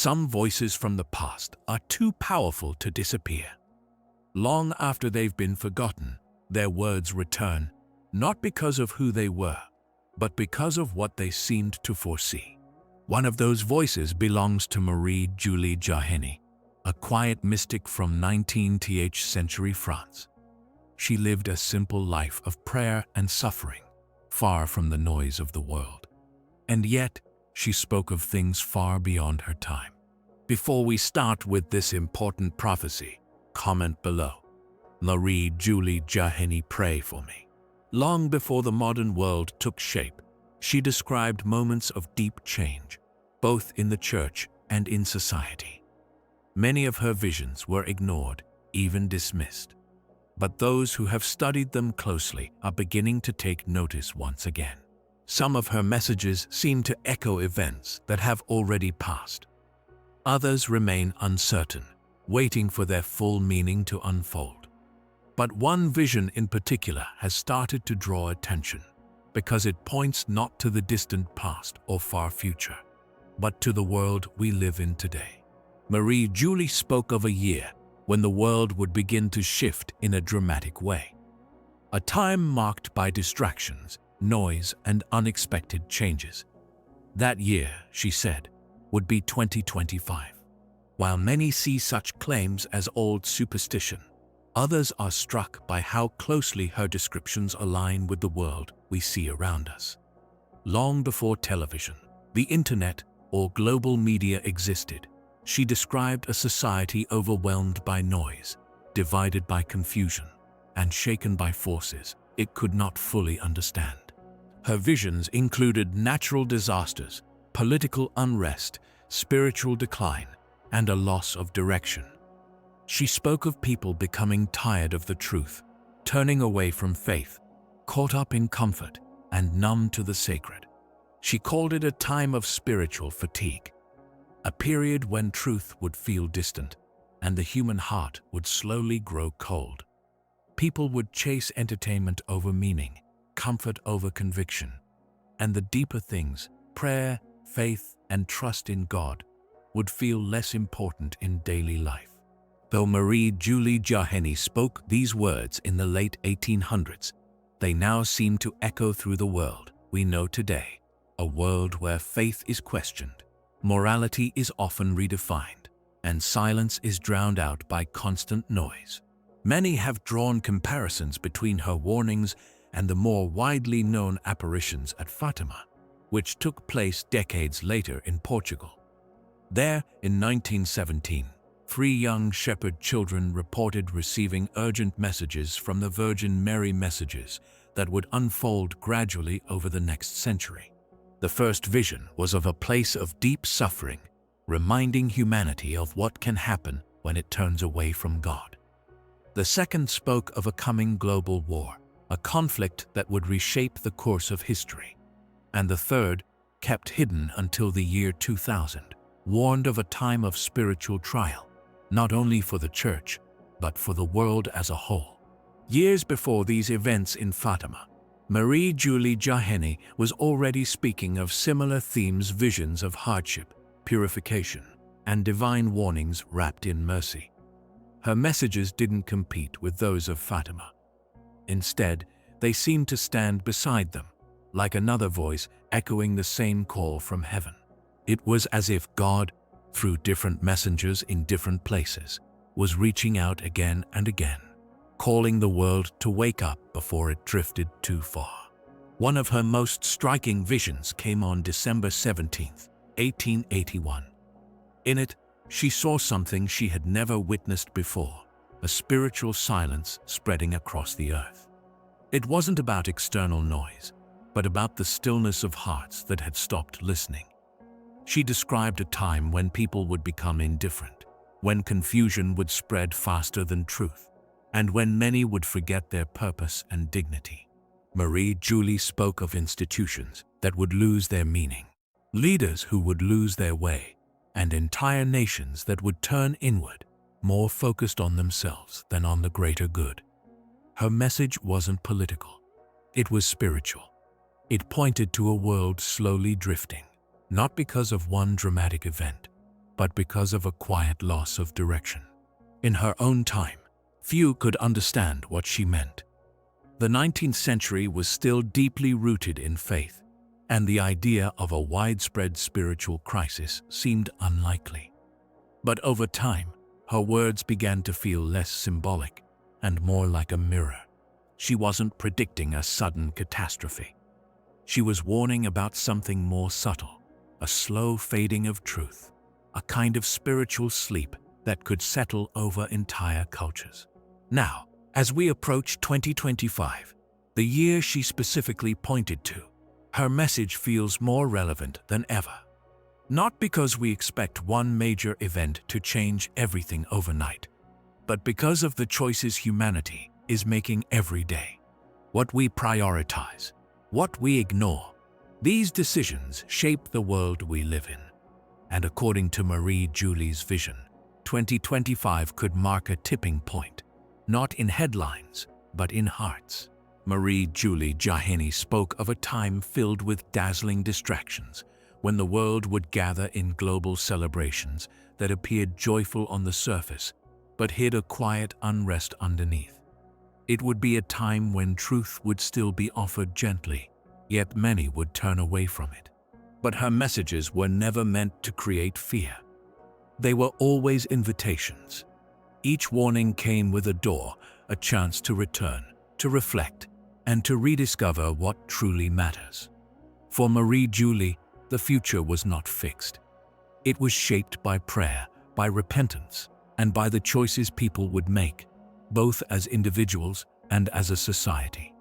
Some voices from the past are too powerful to disappear. Long after they've been forgotten, their words return, not because of who they were, but because of what they seemed to foresee. One of those voices belongs to Marie-Julie Jahenny, a quiet mystic from 19th century France. She lived a simple life of prayer and suffering, far from the noise of the world. And yet, she spoke of things far beyond her time. Before we start with this important prophecy, comment below. Marie-Julie Jahenny, pray for me. Long before the modern world took shape, she described moments of deep change, both in the church and in society. Many of her visions were ignored, even dismissed. But those who have studied them closely are beginning to take notice once again. Some of her messages seem to echo events that have already passed. Others remain uncertain, waiting for their full meaning to unfold. But one vision in particular has started to draw attention, because it points not to the distant past or far future, but to the world we live in today. Marie-Julie spoke of a year when the world would begin to shift in a dramatic way. A time marked by distractions, noise, and unexpected changes. That year, she said, would be 2025. While many see such claims as old superstition, others are struck by how closely her descriptions align with the world we see around us. Long before television, the internet, or global media existed, she described a society overwhelmed by noise, divided by confusion, and shaken by forces it could not fully understand. Her visions included natural disasters, political unrest, spiritual decline, and a loss of direction. She spoke of people becoming tired of the truth, turning away from faith, caught up in comfort, and numb to the sacred. She called it a time of spiritual fatigue, a period when truth would feel distant and the human heart would slowly grow cold. People would chase entertainment over meaning, comfort over conviction, and the deeper things, prayer, faith, and trust in God, would feel less important in daily life. Though Marie-Julie Jahenny spoke these words in the late 1800s, they now seem to echo through the world we know today, a world where faith is questioned, morality is often redefined, and silence is drowned out by constant noise. Many have drawn comparisons between her warnings and the more widely known apparitions at Fatima, which took place decades later in Portugal. There, in 1917, 3 young shepherd children reported receiving urgent messages from the Virgin Mary, messages that would unfold gradually over the next century. The first vision was of a place of deep suffering, reminding humanity of what can happen when it turns away from God. The second spoke of a coming global war, a conflict that would reshape the course of history. And the third, kept hidden until the year 2000, warned of a time of spiritual trial, not only for the church, but for the world as a whole. Years before these events in Fatima, Marie-Julie Jahenny was already speaking of similar themes, visions of hardship, purification, and divine warnings wrapped in mercy. Her messages didn't compete with those of Fatima. Instead, they seemed to stand beside them, like another voice echoing the same call from heaven. It was as if God, through different messengers in different places, was reaching out again and again, calling the world to wake up before it drifted too far. One of her most striking visions came on December 17, 1881. In it, she saw something she had never witnessed before, a spiritual silence spreading across the earth. It wasn't about external noise, but about the stillness of hearts that had stopped listening. She described a time when people would become indifferent, when confusion would spread faster than truth, and when many would forget their purpose and dignity. Marie-Julie spoke of institutions that would lose their meaning, leaders who would lose their way, and entire nations that would turn inward, more focused on themselves than on the greater good. Her message wasn't political. It was spiritual. It pointed to a world slowly drifting, not because of one dramatic event, but because of a quiet loss of direction. In her own time, few could understand what she meant. The 19th century was still deeply rooted in faith, and the idea of a widespread spiritual crisis seemed unlikely. But over time, her words began to feel less symbolic and more like a mirror. She wasn't predicting a sudden catastrophe. She was warning about something more subtle, a slow fading of truth, a kind of spiritual sleep that could settle over entire cultures. Now, as we approach 2025, the year she specifically pointed to, her message feels more relevant than ever. Not because we expect one major event to change everything overnight, but because of the choices humanity is making every day. What we prioritize, what we ignore, these decisions shape the world we live in. And according to Marie-Julie's vision, 2025 could mark a tipping point, not in headlines, but in hearts. Marie-Julie Jahenny spoke of a time filled with dazzling distractions, when the world would gather in global celebrations that appeared joyful on the surface, but hid a quiet unrest underneath. It would be a time when truth would still be offered gently, yet many would turn away from it. But her messages were never meant to create fear. They were always invitations. Each warning came with a door, a chance to return, to reflect, and to rediscover what truly matters. For Marie-Julie, the future was not fixed. It was shaped by prayer, by repentance, and by the choices people would make, both as individuals and as a society.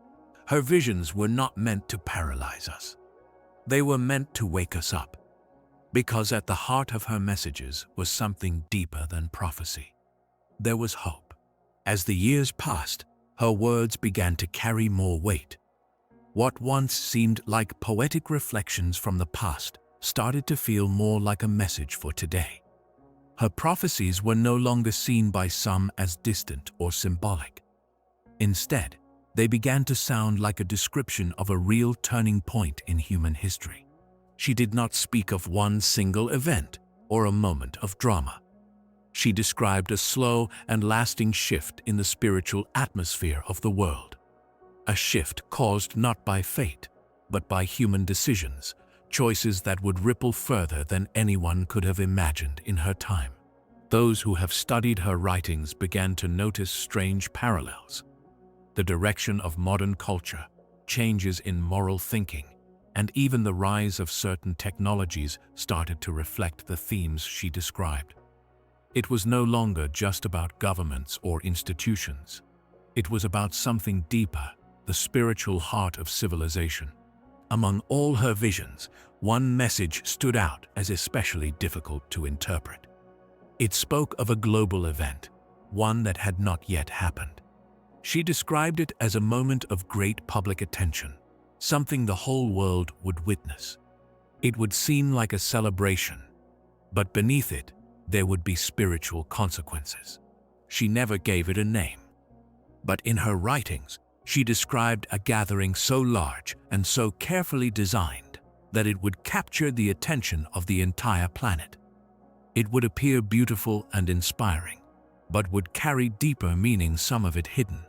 Her visions were not meant to paralyze us. They were meant to wake us up, because at the heart of her messages was something deeper than prophecy. There was hope. As the years passed, her words began to carry more weight. What once seemed like poetic reflections from the past started to feel more like a message for today. Her prophecies were no longer seen by some as distant or symbolic. Instead, they began to sound like a description of a real turning point in human history. She did not speak of one single event or a moment of drama. She described a slow and lasting shift in the spiritual atmosphere of the world. A shift caused not by fate, but by human decisions, choices that would ripple further than anyone could have imagined in her time. Those who have studied her writings began to notice strange parallels. The direction of modern culture, changes in moral thinking, and even the rise of certain technologies started to reflect the themes she described. It was no longer just about governments or institutions. It was about something deeper, the spiritual heart of civilization. Among all her visions, one message stood out as especially difficult to interpret. It spoke of a global event, one that had not yet happened. She described it as a moment of great public attention, something the whole world would witness. It would seem like a celebration, but beneath it, there would be spiritual consequences. She never gave it a name. But in her writings, she described a gathering so large and so carefully designed that it would capture the attention of the entire planet. It would appear beautiful and inspiring, but would carry deeper meaning, some of it hidden.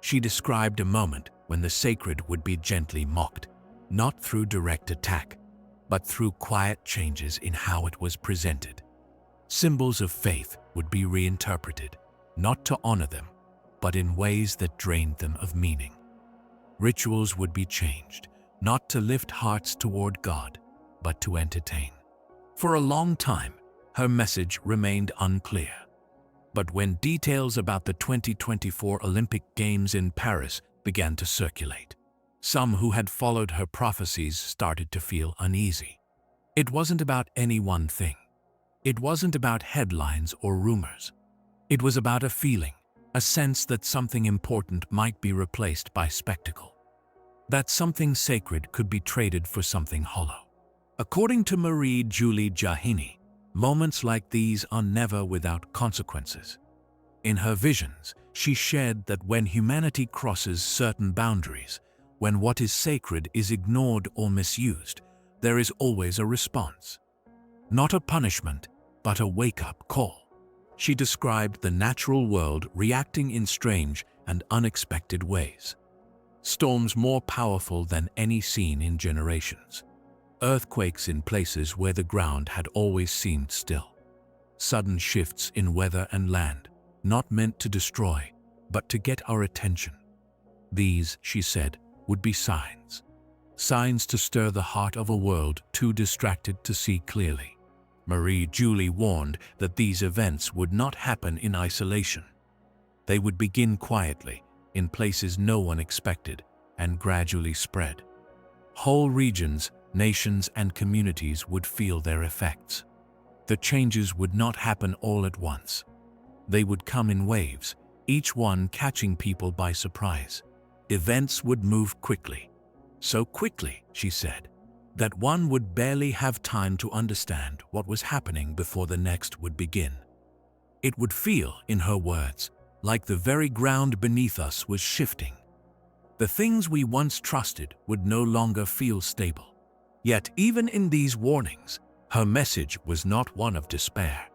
She described a moment when the sacred would be gently mocked, not through direct attack, but through quiet changes in how it was presented. Symbols of faith would be reinterpreted, not to honor them, but in ways that drained them of meaning. Rituals would be changed, not to lift hearts toward God, but to entertain. For a long time, her message remained unclear. But when details about the 2024 Olympic Games in Paris began to circulate, some who had followed her prophecies started to feel uneasy. It wasn't about any one thing. It wasn't about headlines or rumors. It was about a feeling, a sense that something important might be replaced by spectacle. That something sacred could be traded for something hollow. According to Marie-Julie Jahenny, moments like these are never without consequences. In her visions, she shared that when humanity crosses certain boundaries, when what is sacred is ignored or misused, there is always a response. Not a punishment, but a wake-up call. She described the natural world reacting in strange and unexpected ways. Storms more powerful than any seen in generations. Earthquakes in places where the ground had always seemed still. Sudden shifts in weather and land, not meant to destroy, but to get our attention. These, she said, would be signs. Signs to stir the heart of a world too distracted to see clearly. Marie-Julie warned that these events would not happen in isolation. They would begin quietly, in places no one expected, and gradually spread. Whole regions, nations, and communities would feel their effects. The changes would not happen all at once. They would come in waves, each one catching people by surprise. Events would move quickly. So quickly, she said, that one would barely have time to understand what was happening before the next would begin. It would feel, in her words, like the very ground beneath us was shifting. The things we once trusted would no longer feel stable. Yet even in these warnings, her message was not one of despair.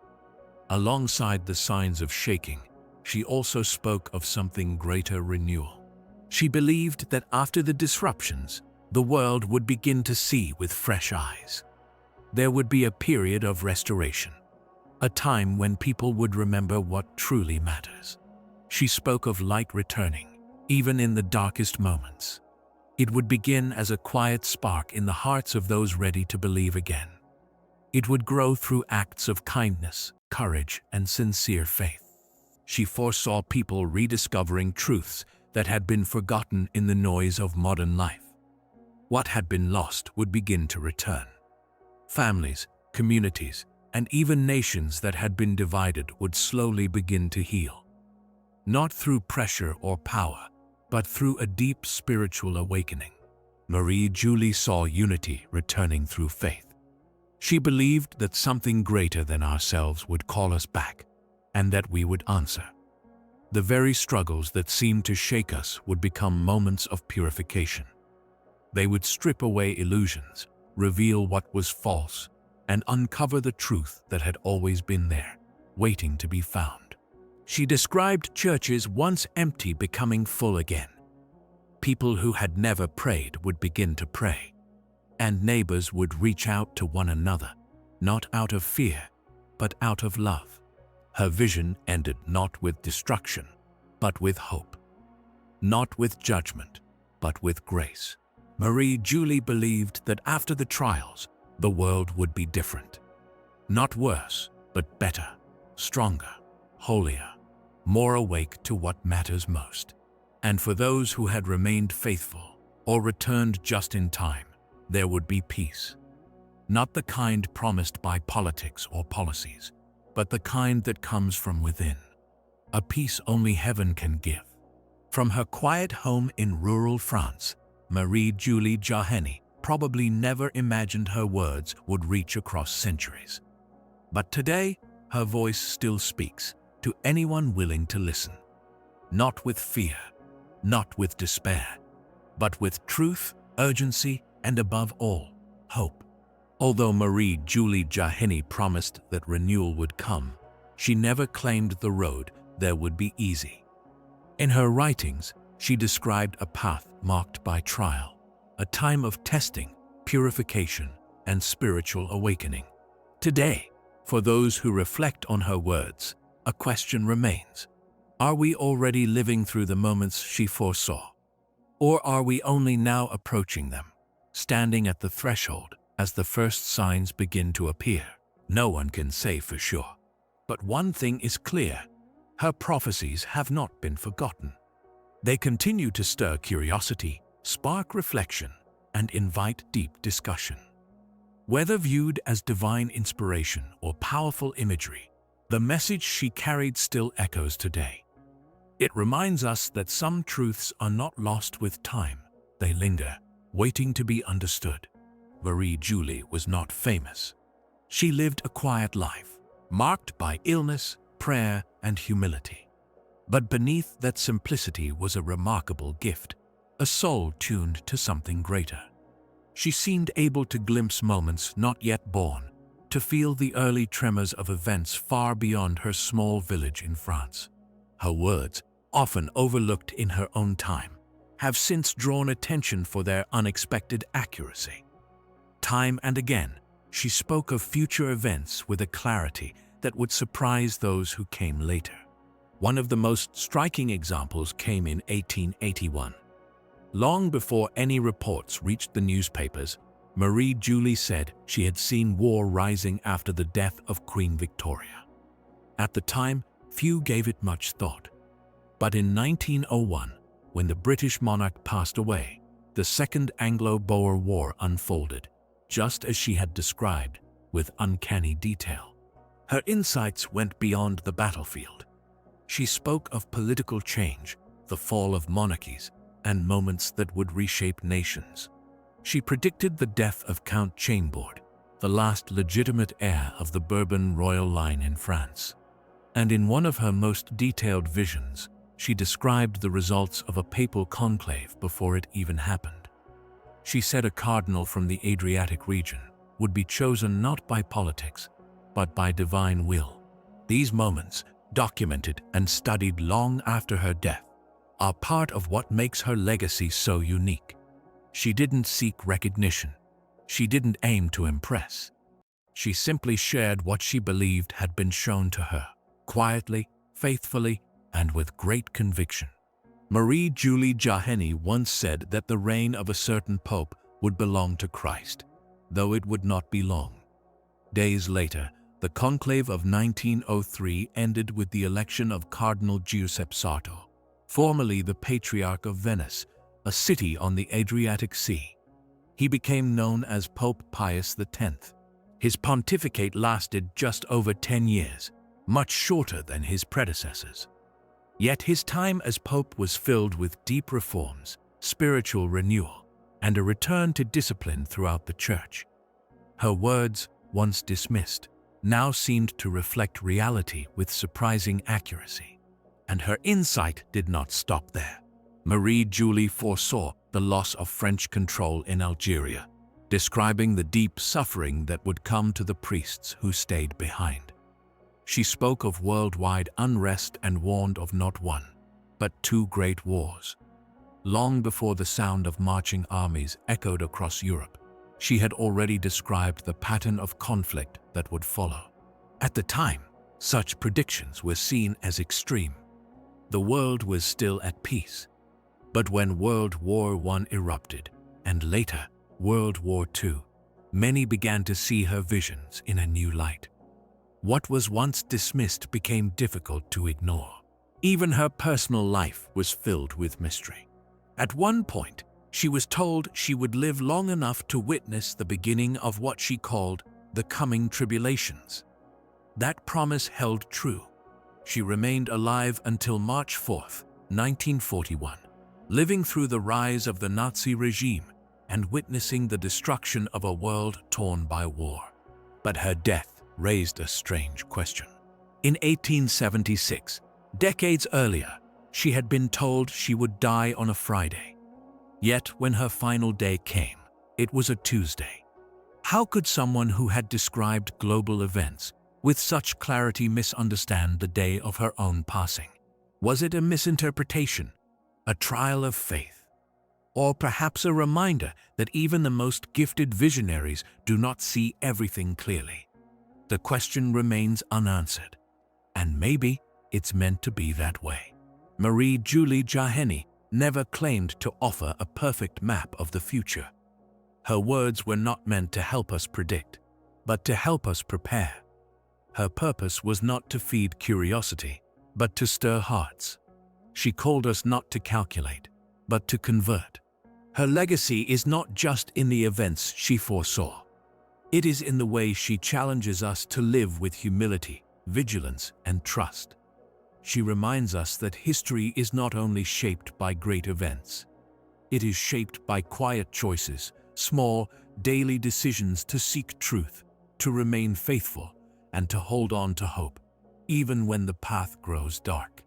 Alongside the signs of shaking, she also spoke of something greater: renewal. She believed that after the disruptions, the world would begin to see with fresh eyes. There would be a period of restoration, a time when people would remember what truly matters. She spoke of light returning, even in the darkest moments. It would begin as a quiet spark in the hearts of those ready to believe again. It would grow through acts of kindness, courage, and sincere faith. She foresaw people rediscovering truths that had been forgotten in the noise of modern life. What had been lost would begin to return. Families, communities, and even nations that had been divided would slowly begin to heal. Not through pressure or power, but through a deep spiritual awakening. Marie-Julie saw unity returning through faith. She believed that something greater than ourselves would call us back, and that we would answer. The very struggles that seemed to shake us would become moments of purification. They would strip away illusions, reveal what was false, and uncover the truth that had always been there, waiting to be found. She described churches once empty becoming full again. People who had never prayed would begin to pray, and neighbors would reach out to one another, not out of fear, but out of love. Her vision ended not with destruction, but with hope. Not with judgment, but with grace. Marie-Julie believed that after the trials, the world would be different. Not worse, but better, stronger, holier, more awake to what matters most. And for those who had remained faithful or returned just in time, there would be peace. Not the kind promised by politics or policies, but the kind that comes from within. A peace only heaven can give. From her quiet home in rural France, Marie-Julie Jahenny probably never imagined her words would reach across centuries. But today, her voice still speaks to anyone willing to listen. Not with fear, not with despair, but with truth, urgency, and above all, hope. Although Marie-Julie Jahenny promised that renewal would come, she never claimed the road there would be easy. In her writings, she described a path marked by trial, a time of testing, purification, and spiritual awakening. Today, for those who reflect on her words, a question remains. Are we already living through the moments she foresaw? Or are we only now approaching them, standing at the threshold as the first signs begin to appear? No one can say for sure. But one thing is clear: her prophecies have not been forgotten. They continue to stir curiosity, spark reflection, and invite deep discussion. Whether viewed as divine inspiration or powerful imagery, the message she carried still echoes today. It reminds us that some truths are not lost with time. They linger, waiting to be understood. Marie-Julie was not famous. She lived a quiet life, marked by illness, prayer, and humility. But beneath that simplicity was a remarkable gift, a soul tuned to something greater. She seemed able to glimpse moments not yet born, to to feel the early tremors of events far beyond her small village in France. Her words, often overlooked in her own time, have since drawn attention for their unexpected accuracy. Time and again, she spoke of future events with a clarity that would surprise those who came later. One of the most striking examples came in 1881. Long before any reports reached the newspapers, Marie-Julie said she had seen war rising after the death of Queen Victoria. At the time, few gave it much thought. But in 1901, when the British monarch passed away, the Second Anglo-Boer War unfolded, just as she had described, with uncanny detail. Her insights went beyond the battlefield. She spoke of political change, the fall of monarchies, and moments that would reshape nations. She predicted the death of Count Chambord, the last legitimate heir of the Bourbon royal line in France. And in one of her most detailed visions, she described the results of a papal conclave before it even happened. She said a cardinal from the Adriatic region would be chosen not by politics, but by divine will. These moments, documented and studied long after her death, are part of what makes her legacy so unique. She didn't seek recognition. She didn't aim to impress. She simply shared what she believed had been shown to her, quietly, faithfully, and with great conviction. Marie-Julie Jahenny once said that the reign of a certain pope would belong to Christ, though it would not be long. Days later, the conclave of 1903 ended with the election of Cardinal Giuseppe Sarto, formerly the Patriarch of Venice, a city on the Adriatic Sea. He became known as Pope Pius X. His pontificate lasted just over 10 years, much shorter than his predecessors. Yet his time as pope was filled with deep reforms, spiritual renewal, and a return to discipline throughout the church. Her words, once dismissed, now seemed to reflect reality with surprising accuracy. And her insight did not stop there. Marie-Julie foresaw the loss of French control in Algeria, describing the deep suffering that would come to the priests who stayed behind. She spoke of worldwide unrest and warned of not one, but two great wars. Long before the sound of marching armies echoed across Europe, she had already described the pattern of conflict that would follow. At the time, such predictions were seen as extreme. The world was still at peace. But when World War I erupted, and later World War II, many began to see her visions in a new light. What was once dismissed became difficult to ignore. Even her personal life was filled with mystery. At one point, she was told she would live long enough to witness the beginning of what she called the coming tribulations. That promise held true. She remained alive until March 4, 1941, living through the rise of the Nazi regime and witnessing the destruction of a world torn by war. But her death raised a strange question. In 1876, decades earlier, she had been told she would die on a Friday. Yet when her final day came, it was a Tuesday. How could someone who had described global events with such clarity misunderstand the day of her own passing? Was it a misinterpretation, a trial of faith, or perhaps a reminder that even the most gifted visionaries do not see everything clearly? The question remains unanswered, and maybe it's meant to be that way. Marie-Julie Jahenny never claimed to offer a perfect map of the future. Her words were not meant to help us predict, but to help us prepare. Her purpose was not to feed curiosity, but to stir hearts. She called us not to calculate, but to convert. Her legacy is not just in the events she foresaw. It is in the way she challenges us to live with humility, vigilance, and trust. She reminds us that history is not only shaped by great events. It is shaped by quiet choices, small, daily decisions to seek truth, to remain faithful, and to hold on to hope, even when the path grows dark.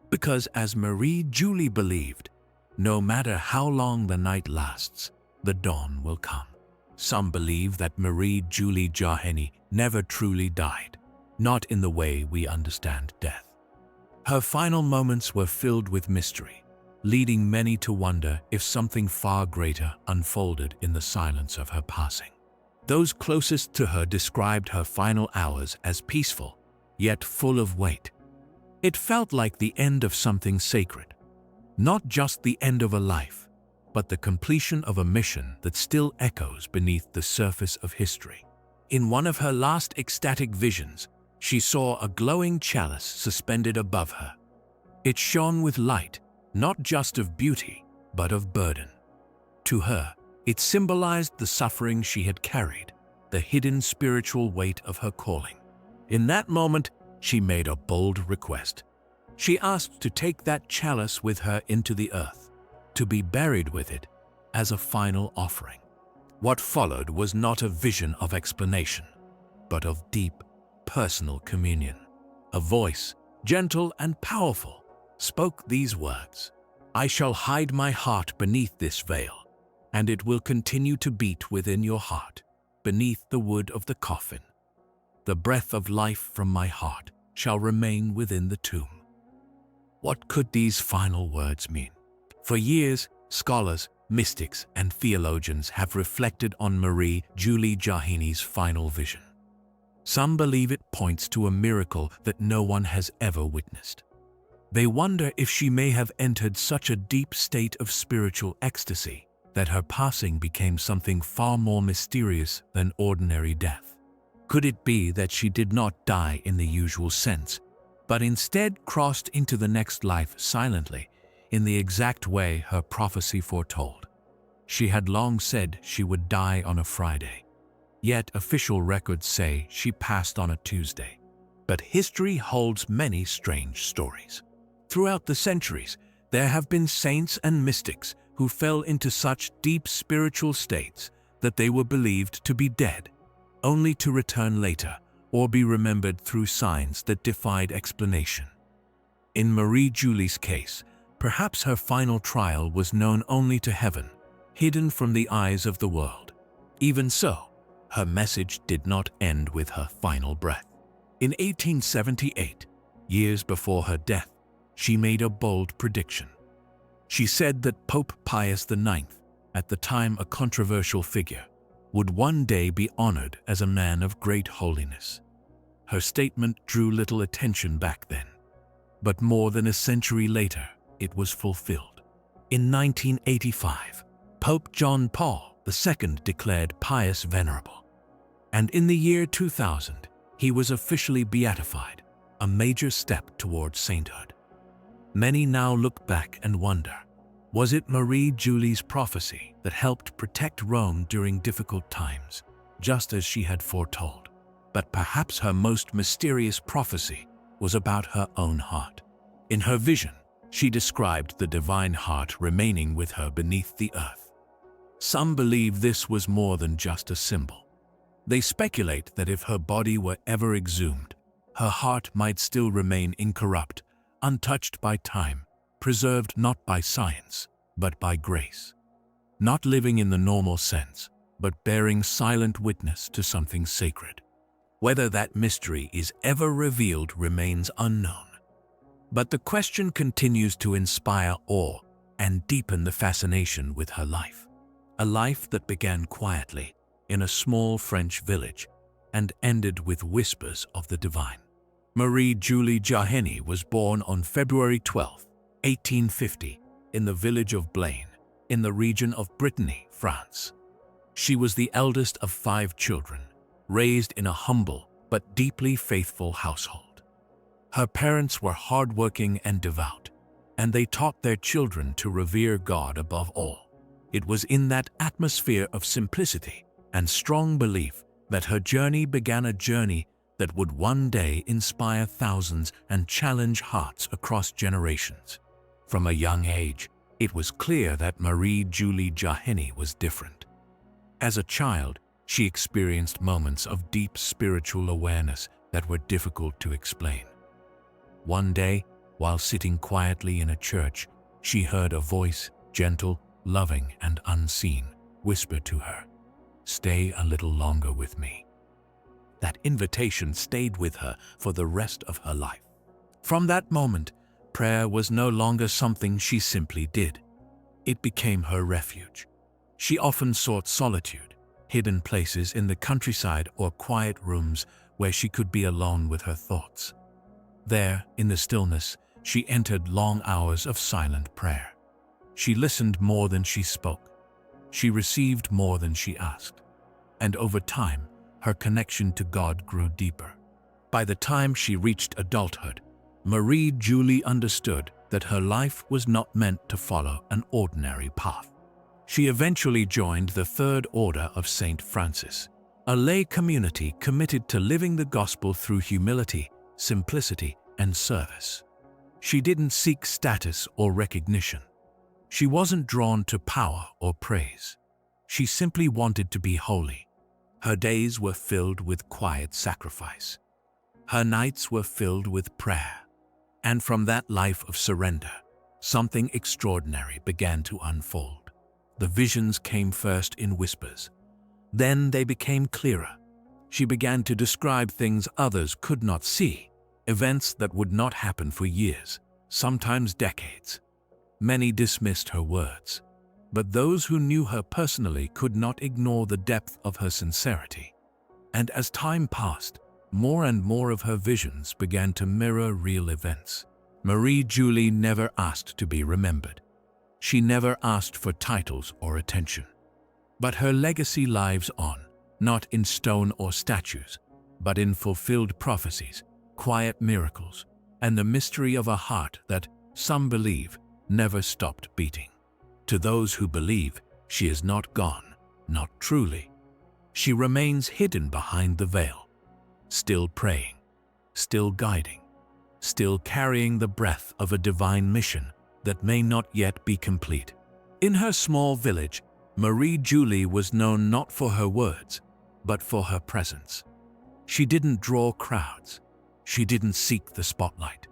Because as Marie-Julie believed, no matter how long the night lasts, the dawn will come. Some believe that Marie-Julie Jahenny never truly died, not in the way we understand death. Her final moments were filled with mystery, leading many to wonder if something far greater unfolded in the silence of her passing. Those closest to her described her final hours as peaceful, yet full of weight. It felt like the end of something sacred, not just the end of a life, but the completion of a mission that still echoes beneath the surface of history. In one of her last ecstatic visions, she saw a glowing chalice suspended above her. It shone with light, not just of beauty, but of burden. To her, it symbolized the suffering she had carried, the hidden spiritual weight of her calling. In that moment, she made a bold request. She asked to take that chalice with her into the earth, to be buried with it as a final offering. What followed was not a vision of explanation, but of deep, personal communion. A voice, gentle and powerful, spoke these words: "I shall hide my heart beneath this veil, and it will continue to beat within your heart, beneath the wood of the coffin. The breath of life from my heart shall remain within the tomb." What could these final words mean? For years, scholars, mystics, and theologians have reflected on Marie-Julie Jahenny's final vision. Some believe it points to a miracle that no one has ever witnessed. They wonder if she may have entered such a deep state of spiritual ecstasy that her passing became something far more mysterious than ordinary death. Could it be that she did not die in the usual sense, but instead crossed into the next life silently, in the exact way her prophecy foretold? She had long said she would die on a Friday, yet official records say she passed on a Tuesday. But history holds many strange stories. Throughout the centuries, there have been saints and mystics who fell into such deep spiritual states that they were believed to be dead, only to return later or be remembered through signs that defied explanation. In Marie-Julie's case, perhaps her final trial was known only to heaven, hidden from the eyes of the world. Even so, her message did not end with her final breath. In 1878, years before her death, she made a bold prediction. She said that Pope Pius IX, at the time a controversial figure, would one day be honored as a man of great holiness. Her statement drew little attention back then, but more than a century later, it was fulfilled. In 1985, Pope John Paul II declared Pius venerable, and in the year 2000, he was officially beatified, a major step towards sainthood. Many now look back and wonder, was it Marie-Julie's prophecy that helped protect Rome during difficult times, just as she had foretold? But perhaps her most mysterious prophecy was about her own heart. In her vision, she described the divine heart remaining with her beneath the earth. Some believe this was more than just a symbol. They speculate that if her body were ever exhumed, her heart might still remain incorrupt, untouched by time, preserved not by science, but by grace. Not living in the normal sense, but bearing silent witness to something sacred. Whether that mystery is ever revealed remains unknown. But the question continues to inspire awe and deepen the fascination with her life. A life that began quietly in a small French village and ended with whispers of the divine. Marie-Julie Jahenny was born on February 12, 1850, in the village of Blaine, in the region of Brittany, France. She was the eldest of 5 children, raised in a humble but deeply faithful household. Her parents were hardworking and devout, and they taught their children to revere God above all. It was in that atmosphere of simplicity and strong belief that her journey began, a journey that would one day inspire thousands and challenge hearts across generations. From a young age, it was clear that Marie-Julie Jahenny was different. As a child, she experienced moments of deep spiritual awareness that were difficult to explain. One day, while sitting quietly in a church, she heard a voice, gentle, loving, and unseen, whisper to her, "Stay a little longer with me." That invitation stayed with her for the rest of her life. From that moment, prayer was no longer something she simply did. It became her refuge. She often sought solitude, hidden places in the countryside or quiet rooms where she could be alone with her thoughts. There, in the stillness, she entered long hours of silent prayer. She listened more than she spoke. She received more than she asked. And over time, her connection to God grew deeper. By the time she reached adulthood, Marie-Julie understood that her life was not meant to follow an ordinary path. She eventually joined the Third Order of St. Francis, a lay community committed to living the gospel through humility, simplicity, and service. She didn't seek status or recognition. She wasn't drawn to power or praise. She simply wanted to be holy. Her days were filled with quiet sacrifice. Her nights were filled with prayer. And from that life of surrender, something extraordinary began to unfold. The visions came first in whispers. Then they became clearer. She began to describe things others could not see, events that would not happen for years, sometimes decades. Many dismissed her words, but those who knew her personally could not ignore the depth of her sincerity. And as time passed, more and more of her visions began to mirror real events. Marie-Julie never asked to be remembered. She never asked for titles or attention. But her legacy lives on, not in stone or statues, but in fulfilled prophecies, quiet miracles, and the mystery of a heart that, some believe, never stopped beating. To those who believe, she is not gone, not truly. She remains hidden behind the veil, still praying, still guiding, still carrying the breath of a divine mission that may not yet be complete. In her small village, Marie-Julie was known not for her words, but for her presence. She didn't draw crowds. She didn't seek the spotlight.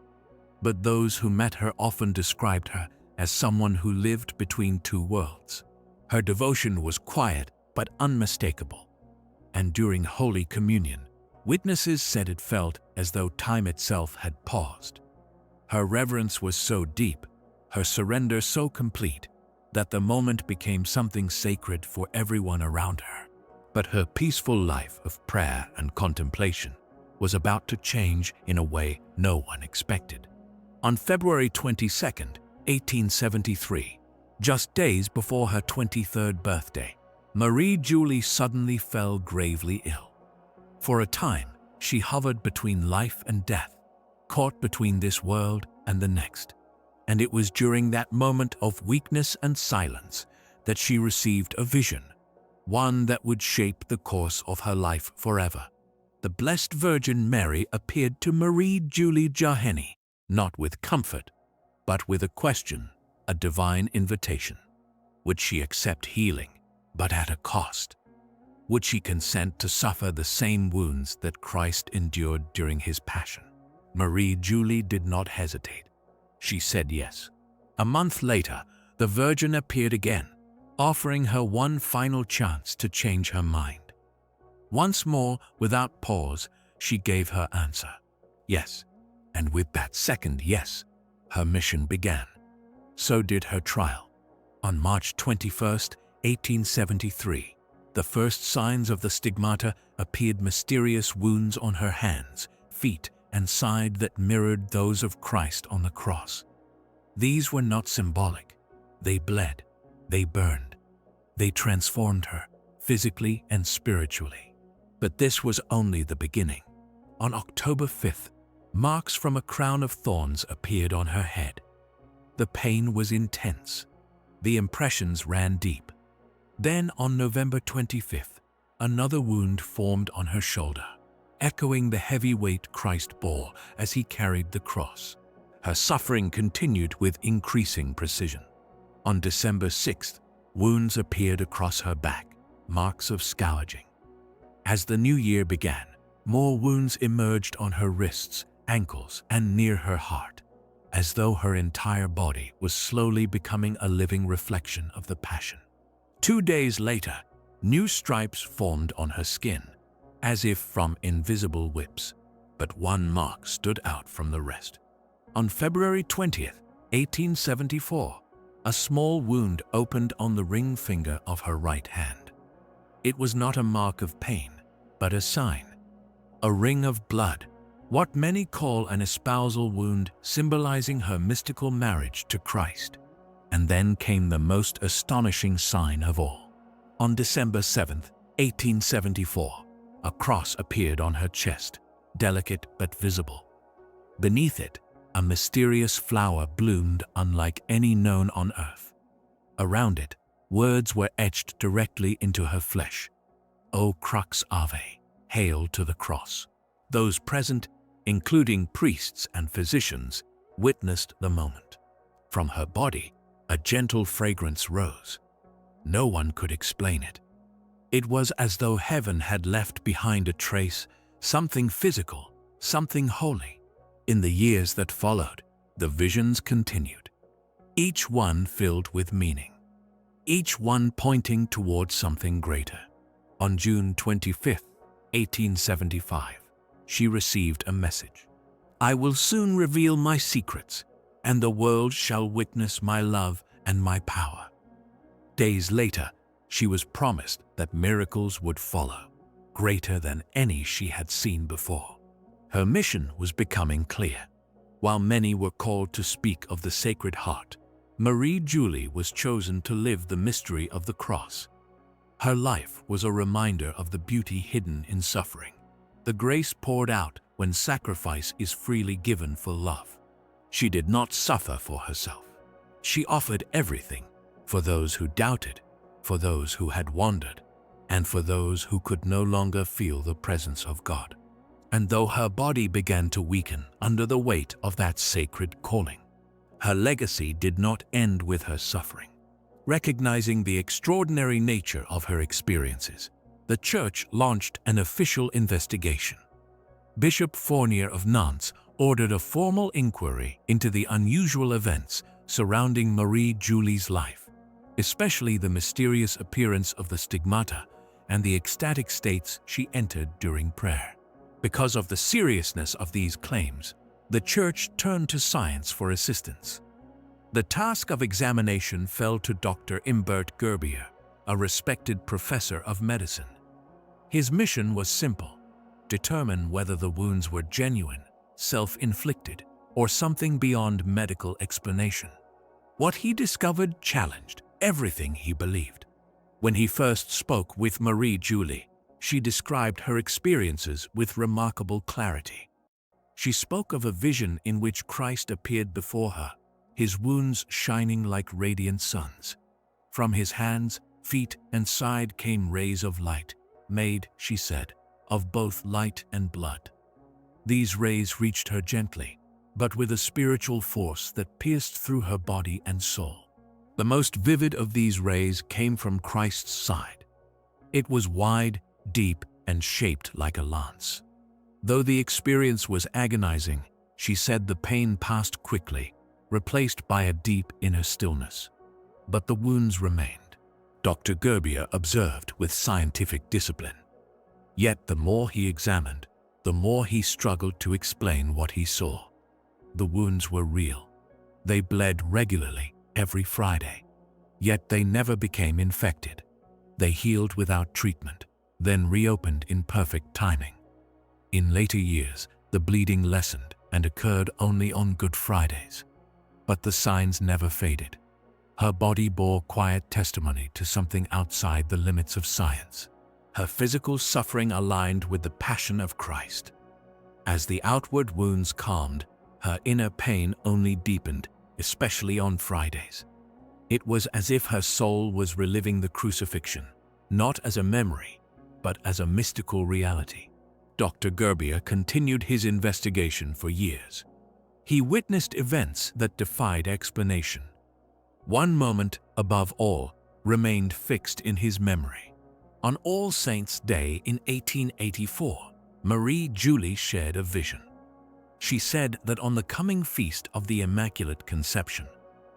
But those who met her often described her as someone who lived between two worlds. Her devotion was quiet but unmistakable. And during Holy Communion, witnesses said it felt as though time itself had paused. Her reverence was so deep, her surrender so complete, that the moment became something sacred for everyone around her. But her peaceful life of prayer and contemplation was about to change in a way no one expected. On February 22, 1873, just days before her 23rd birthday, Marie-Julie suddenly fell gravely ill. For a time, she hovered between life and death, caught between this world and the next. And it was during that moment of weakness and silence that she received a vision, one that would shape the course of her life forever. The Blessed Virgin Mary appeared to Marie-Julie Jahenny, not with comfort, but with a question, a divine invitation. Would she accept healing, but at a cost? Would she consent to suffer the same wounds that Christ endured during his passion? Marie-Julie did not hesitate. She said yes. A month later, the Virgin appeared again, offering her one final chance to change her mind. Once more, without pause, she gave her answer. Yes. And with that second yes, her mission began. So did her trial. On March 21, 1873, the first signs of the stigmata appeared, mysterious wounds on her hands, feet, and side that mirrored those of Christ on the cross. These were not symbolic. They bled, they burned, they transformed her, physically and spiritually. But this was only the beginning. On October 5th, marks from a crown of thorns appeared on her head. The pain was intense. The impressions ran deep. Then on November 25th, another wound formed on her shoulder, echoing the heavy weight Christ bore as he carried the cross. Her suffering continued with increasing precision. On December 6th, wounds appeared across her back, marks of scourging. As the new year began, more wounds emerged on her wrists, ankles, and near her heart, as though her entire body was slowly becoming a living reflection of the Passion. 2 days later, new stripes formed on her skin, as if from invisible whips, but one mark stood out from the rest. On February 20th, 1874, a small wound opened on the ring finger of her right hand. It was not a mark of pain, but a sign, a ring of blood, what many call an espousal wound symbolizing her mystical marriage to Christ. And then came the most astonishing sign of all. On December 7th, 1874, a cross appeared on her chest, delicate but visible. Beneath it, a mysterious flower bloomed unlike any known on earth. Around it, words were etched directly into her flesh. O crux ave, hail to the cross. Those present, including priests and physicians, witnessed the moment. From her body, a gentle fragrance rose. No one could explain it. It was as though heaven had left behind a trace, something physical, something holy. In the years that followed, the visions continued, each one filled with meaning, each one pointing toward something greater. On June 25th, 1875, she received a message. I will soon reveal my secrets, and the world shall witness my love and my power. Days later, she was promised that miracles would follow, greater than any she had seen before. Her mission was becoming clear. While many were called to speak of the Sacred Heart, Marie-Julie was chosen to live the mystery of the cross. Her life was a reminder of the beauty hidden in suffering, the grace poured out when sacrifice is freely given for love. She did not suffer for herself. She offered everything for those who doubted, for those who had wandered, and for those who could no longer feel the presence of God. And though her body began to weaken under the weight of that sacred calling, her legacy did not end with her suffering. Recognizing the extraordinary nature of her experiences, the Church launched an official investigation. Bishop Fournier of Nantes ordered a formal inquiry into the unusual events surrounding Marie-Julie's life, especially the mysterious appearance of the stigmata and the ecstatic states she entered during prayer. Because of the seriousness of these claims, the Church turned to science for assistance. The task of examination fell to Dr. Imbert Gerbier, a respected professor of medicine. His mission was simple: determine whether the wounds were genuine, self-inflicted, or something beyond medical explanation. What he discovered challenged everything he believed. When he first spoke with Marie-Julie, she described her experiences with remarkable clarity. She spoke of a vision in which Christ appeared before her, his wounds shining like radiant suns. From his hands, feet, and side came rays of light, made, she said, of both light and blood. These rays reached her gently, but with a spiritual force that pierced through her body and soul. The most vivid of these rays came from Christ's side. It was wide, deep, and shaped like a lance. Though the experience was agonizing, she said the pain passed quickly, replaced by a deep inner stillness. But the wounds remained, Dr. Gerbier observed with scientific discipline. Yet the more he examined, the more he struggled to explain what he saw. The wounds were real. They bled regularly every Friday. Yet they never became infected. They healed without treatment, then reopened in perfect timing. In later years, the bleeding lessened and occurred only on Good Fridays. But the signs never faded. Her body bore quiet testimony to something outside the limits of science. Her physical suffering aligned with the passion of Christ. As the outward wounds calmed, her inner pain only deepened, especially on Fridays. It was as if her soul was reliving the crucifixion, not as a memory, but as a mystical reality. Dr. Gerbier continued his investigation for years. He witnessed events that defied explanation. One moment, above all, remained fixed in his memory. On All Saints' Day in 1884, Marie-Julie shared a vision. She said that on the coming feast of the Immaculate Conception,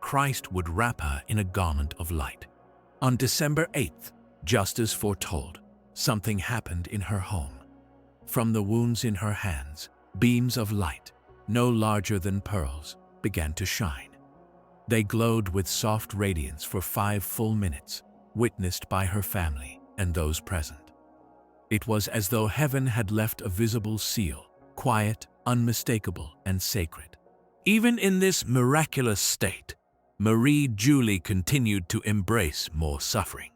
Christ would wrap her in a garment of light. On December 8th, just as foretold, something happened in her home. From the wounds in her hands, beams of light, no larger than pearls, began to shine. They glowed with soft radiance for 5 full minutes, witnessed by her family and those present. It was as though heaven had left a visible seal, quiet, unmistakable, and sacred. Even in this miraculous state, Marie-Julie continued to embrace more suffering.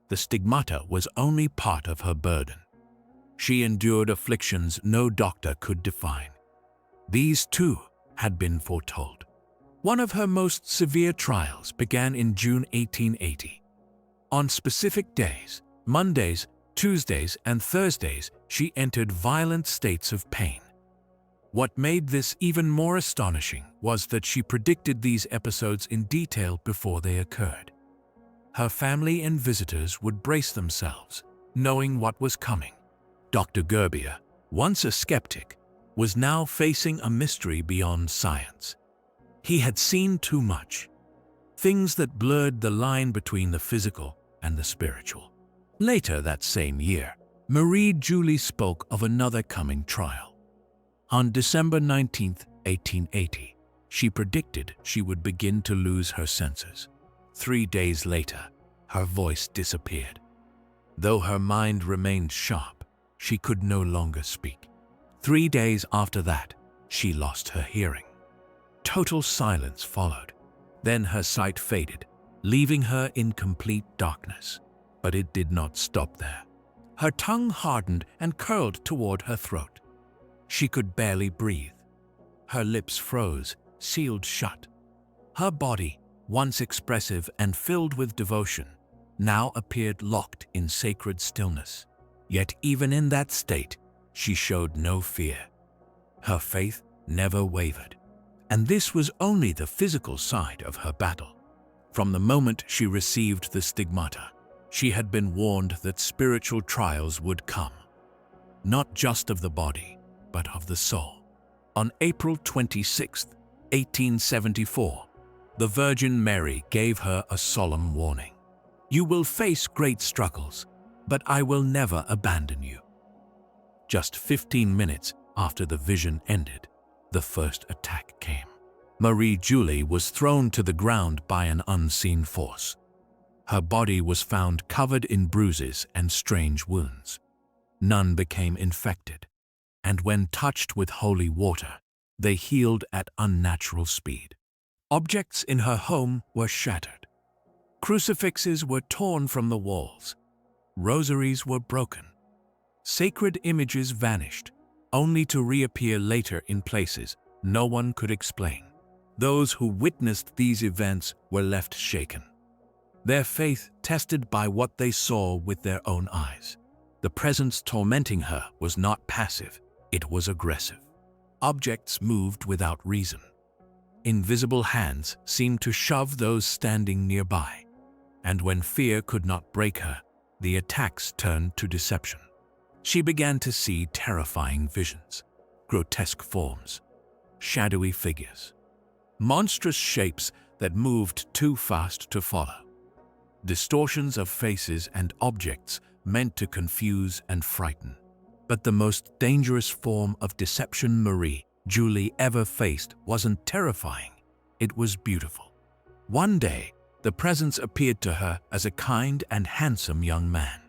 The stigmata was only part of her burden. She endured afflictions no doctor could define. These too had been foretold. One of her most severe trials began in June 1880. On specific days, Mondays, Tuesdays, and Thursdays, she entered violent states of pain. What made this even more astonishing was that she predicted these episodes in detail before they occurred. Her family and visitors would brace themselves, knowing what was coming. Dr. Gerbier, once a skeptic, was now facing a mystery beyond science. He had seen too much, things that blurred the line between the physical and the spiritual. Later that same year, Marie-Julie spoke of another coming trial. On December 19, 1880, she predicted she would begin to lose her senses. 3 days later, her voice disappeared. Though her mind remained sharp, she could no longer speak. 3 days after that, she lost her hearing. Total silence followed. Then her sight faded, leaving her in complete darkness. But it did not stop there. Her tongue hardened and curled toward her throat. She could barely breathe. Her lips froze, sealed shut. Her body, once expressive and filled with devotion, now appeared locked in sacred stillness. Yet even in that state, she showed no fear. Her faith never wavered. And this was only the physical side of her battle. From the moment she received the stigmata, she had been warned that spiritual trials would come, not just of the body, but of the soul. On April 26, 1874, the Virgin Mary gave her a solemn warning. "You will face great struggles, but I will never abandon you." Just 15 minutes after the vision ended, the first attack came. Marie-Julie was thrown to the ground by an unseen force. Her body was found covered in bruises and strange wounds. None became infected, and when touched with holy water, they healed at unnatural speed. Objects in her home were shattered. Crucifixes were torn from the walls. Rosaries were broken. Sacred images vanished, only to reappear later in places no one could explain. Those who witnessed these events were left shaken, their faith tested by what they saw with their own eyes. The presence tormenting her was not passive, it was aggressive. Objects moved without reason. Invisible hands seemed to shove those standing nearby. And when fear could not break her, the attacks turned to deception. She began to see terrifying visions, grotesque forms, shadowy figures, monstrous shapes that moved too fast to follow. Distortions of faces and objects meant to confuse and frighten. But the most dangerous form of deception Marie-Julie ever faced wasn't terrifying, it was beautiful. One day, the presence appeared to her as a kind and handsome young man.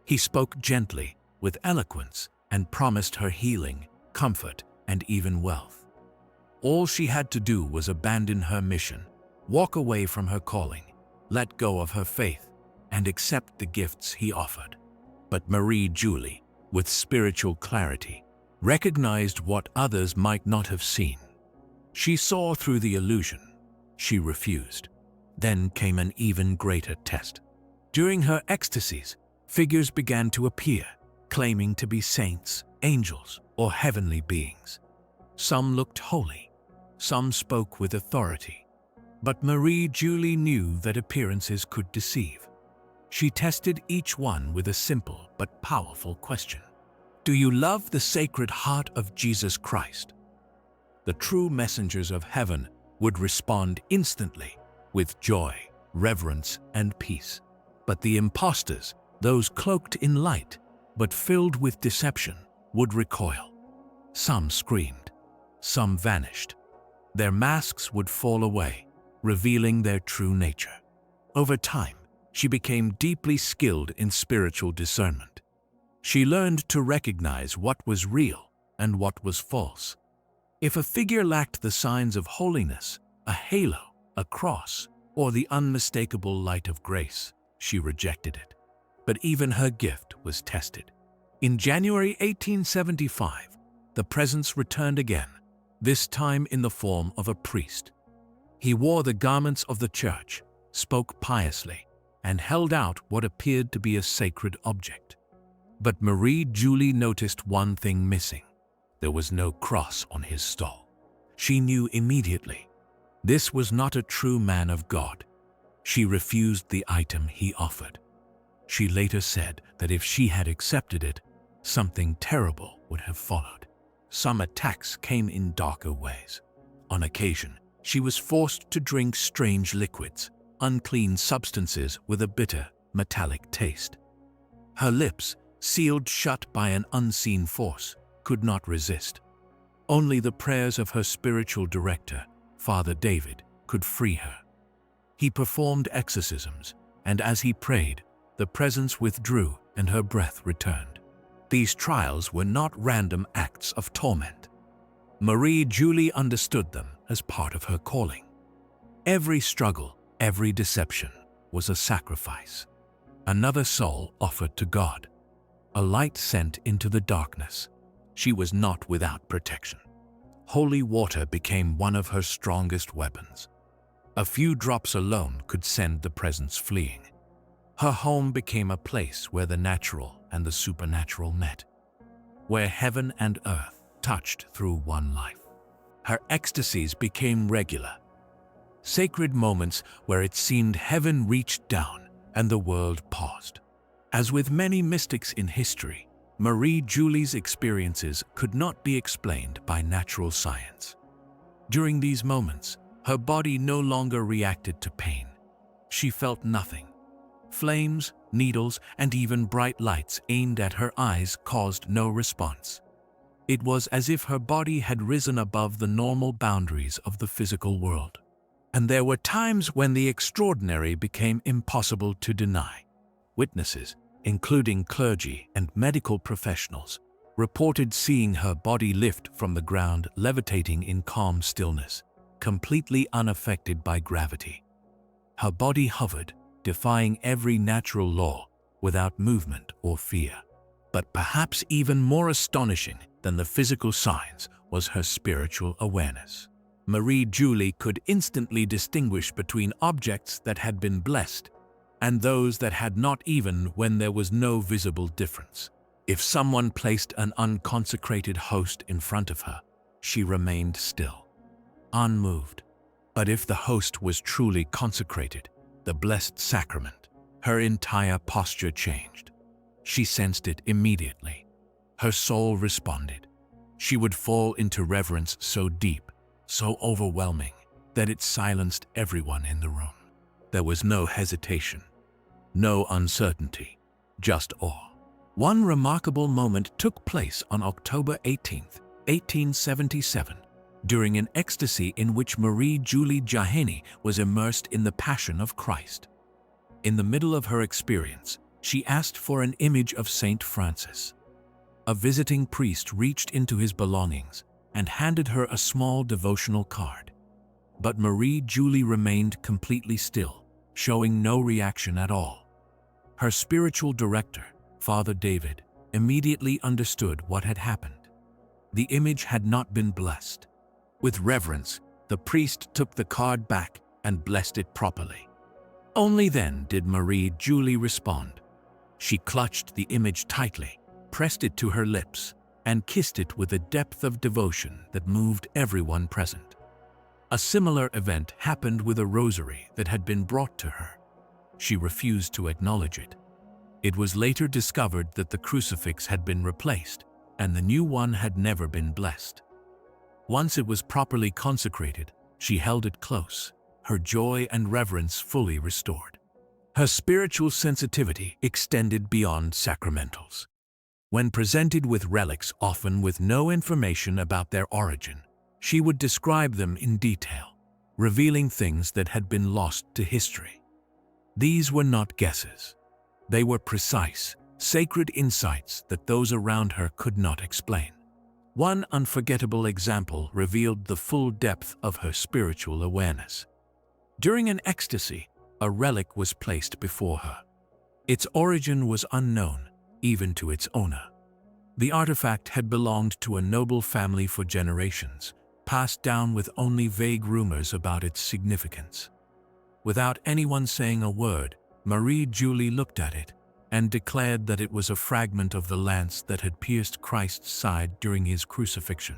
He spoke gently, with eloquence, and promised her healing, comfort, and even wealth. All she had to do was abandon her mission, walk away from her calling, let go of her faith, and accept the gifts he offered. But Marie-Julie, with spiritual clarity, recognized what others might not have seen. She saw through the illusion. She refused. Then came an even greater test. During her ecstasies, figures began to appear, claiming to be saints, angels, or heavenly beings. Some looked holy, some spoke with authority. But Marie-Julie knew that appearances could deceive. She tested each one with a simple but powerful question. Do you love the Sacred Heart of Jesus Christ? The true messengers of heaven would respond instantly with joy, reverence, and peace. But the impostors, those cloaked in light but filled with deception, would recoil. Some screamed. Some vanished. Their masks would fall away, revealing their true nature. Over time, she became deeply skilled in spiritual discernment. She learned to recognize what was real and what was false. If a figure lacked the signs of holiness, a halo, a cross, or the unmistakable light of grace, she rejected it. But even her gift was tested. In January 1875, the presence returned again, this time in the form of a priest. He wore the garments of the church, spoke piously, and held out what appeared to be a sacred object. But Marie-Julie noticed one thing missing. There was no cross on his stole. She knew immediately. This was not a true man of God. She refused the item he offered. She later said that if she had accepted it, something terrible would have followed. Some attacks came in darker ways. On occasion, she was forced to drink strange liquids, unclean substances with a bitter, metallic taste. Her lips, sealed shut by an unseen force, could not resist. Only the prayers of her spiritual director, Father David, could free her. He performed exorcisms, and as he prayed, the presence withdrew and her breath returned. These trials were not random acts of torment. Marie-Julie understood them as part of her calling. Every struggle, every deception was a sacrifice. Another soul offered to God. A light sent into the darkness. She was not without protection. Holy water became one of her strongest weapons. A few drops alone could send the presence fleeing. Her home became a place where the natural and the supernatural met, where heaven and earth touched through one life. Her ecstasies became regular, sacred moments where it seemed heaven reached down and the world paused. As with many mystics in history, Marie-Julie's experiences could not be explained by natural science. During these moments, her body no longer reacted to pain. She felt nothing. Flames, needles, and even bright lights aimed at her eyes caused no response. It was as if her body had risen above the normal boundaries of the physical world. And there were times when the extraordinary became impossible to deny. Witnesses, including clergy and medical professionals, reported seeing her body lift from the ground, levitating in calm stillness, completely unaffected by gravity. Her body hovered, defying every natural law, without movement or fear. But perhaps even more astonishing than the physical signs was her spiritual awareness. Marie-Julie could instantly distinguish between objects that had been blessed and those that had not, even when there was no visible difference. If someone placed an unconsecrated host in front of her, she remained still, unmoved. But if the host was truly consecrated, the blessed sacrament, her entire posture changed. She sensed it immediately. Her soul responded. She would fall into reverence so deep, so overwhelming, that it silenced everyone in the room. There was no hesitation, no uncertainty, just awe. One remarkable moment took place on October 18, 1877, during an ecstasy in which Marie-Julie Jahenny was immersed in the Passion of Christ. In the middle of her experience, she asked for an image of Saint Francis. A visiting priest reached into his belongings and handed her a small devotional card. But Marie-Julie remained completely still, showing no reaction at all. Her spiritual director, Father David, immediately understood what had happened. The image had not been blessed. With reverence, the priest took the card back and blessed it properly. Only then did Marie-Julie respond. She clutched the image tightly, pressed it to her lips, and kissed it with a depth of devotion that moved everyone present. A similar event happened with a rosary that had been brought to her. She refused to acknowledge it. It was later discovered that the crucifix had been replaced, and the new one had never been blessed. Once it was properly consecrated, she held it close, her joy and reverence fully restored. Her spiritual sensitivity extended beyond sacramentals. When presented with relics, often with no information about their origin, she would describe them in detail, revealing things that had been lost to history. These were not guesses. They were precise, sacred insights that those around her could not explain. One unforgettable example revealed the full depth of her spiritual awareness. During an ecstasy, a relic was placed before her. Its origin was unknown, even to its owner. The artifact had belonged to a noble family for generations, passed down with only vague rumors about its significance. Without anyone saying a word, Marie-Julie looked at it and declared that it was a fragment of the lance that had pierced Christ's side during his crucifixion.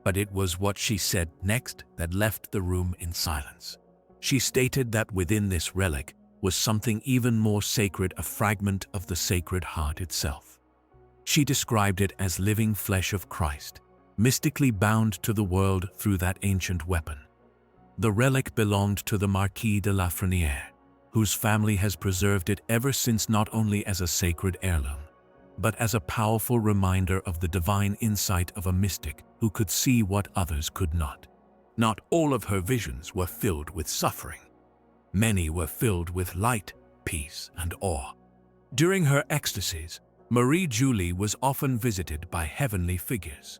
But it was what she said next that left the room in silence. She stated that within this relic was something even more sacred, a fragment of the Sacred Heart itself. She described it as living flesh of Christ, mystically bound to the world through that ancient weapon. The relic belonged to the Marquis de la Frenière, whose family has preserved it ever since, not only as a sacred heirloom, but as a powerful reminder of the divine insight of a mystic who could see what others could not. Not all of her visions were filled with suffering. Many were filled with light, peace, and awe. During her ecstasies, Marie-Julie was often visited by heavenly figures.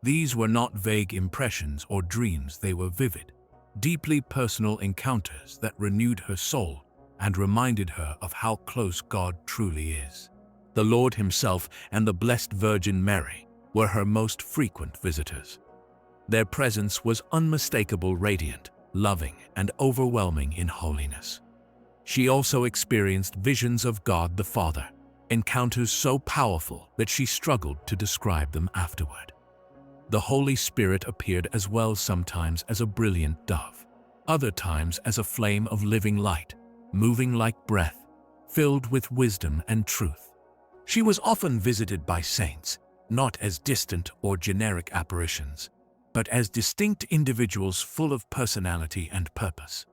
These were not vague impressions or dreams, they were vivid, deeply personal encounters that renewed her soul and reminded her of how close God truly is. The Lord himself and the Blessed Virgin Mary were her most frequent visitors. Their presence was unmistakable, radiant, loving, and overwhelming in holiness. She also experienced visions of God the Father, encounters so powerful that she struggled to describe them afterward. The Holy Spirit appeared as well, sometimes as a brilliant dove, other times as a flame of living light, moving like breath, filled with wisdom and truth. She was often visited by saints, not as distant or generic apparitions, but as distinct individuals full of personality and purpose.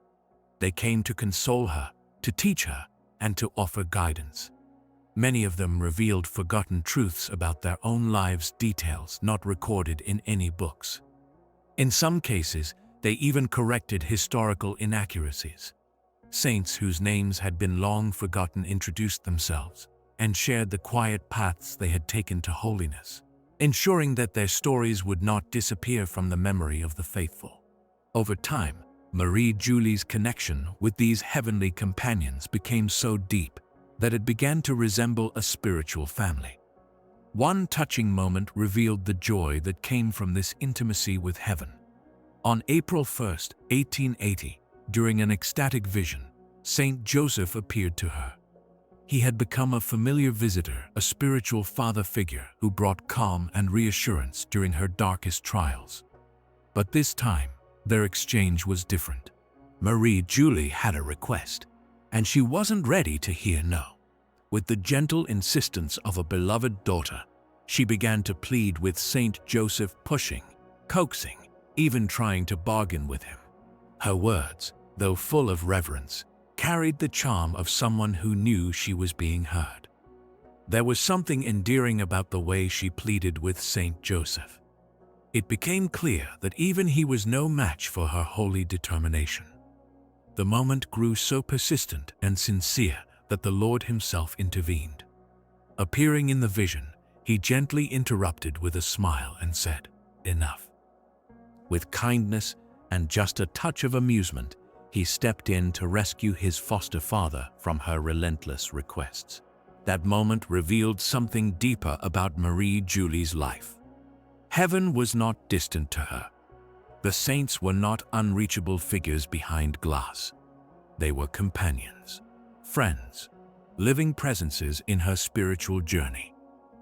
They came to console her, to teach her, and to offer guidance. Many of them revealed forgotten truths about their own lives, details not recorded in any books. In some cases, they even corrected historical inaccuracies. Saints whose names had been long forgotten introduced themselves and shared the quiet paths they had taken to holiness, ensuring that their stories would not disappear from the memory of the faithful. Over time, Marie-Julie's connection with these heavenly companions became so deep that it began to resemble a spiritual family. One touching moment revealed the joy that came from this intimacy with heaven. On April 1, 1880, during an ecstatic vision, Saint Joseph appeared to her. He had become a familiar visitor, a spiritual father figure who brought calm and reassurance during her darkest trials. But this time, their exchange was different. Marie-Julie had a request, and she wasn't ready to hear no. With the gentle insistence of a beloved daughter, she began to plead with Saint Joseph, pushing, coaxing, even trying to bargain with him. Her words, though full of reverence, carried the charm of someone who knew she was being heard. There was something endearing about the way she pleaded with Saint Joseph. It became clear that even he was no match for her holy determination. The moment grew so persistent and sincere that the Lord himself intervened. Appearing in the vision, he gently interrupted with a smile and said, "Enough." With kindness and just a touch of amusement, he stepped in to rescue his foster father from her relentless requests. That moment revealed something deeper about Marie-Julie's life. Heaven was not distant to her. The saints were not unreachable figures behind glass. They were companions, friends, living presences in her spiritual journey.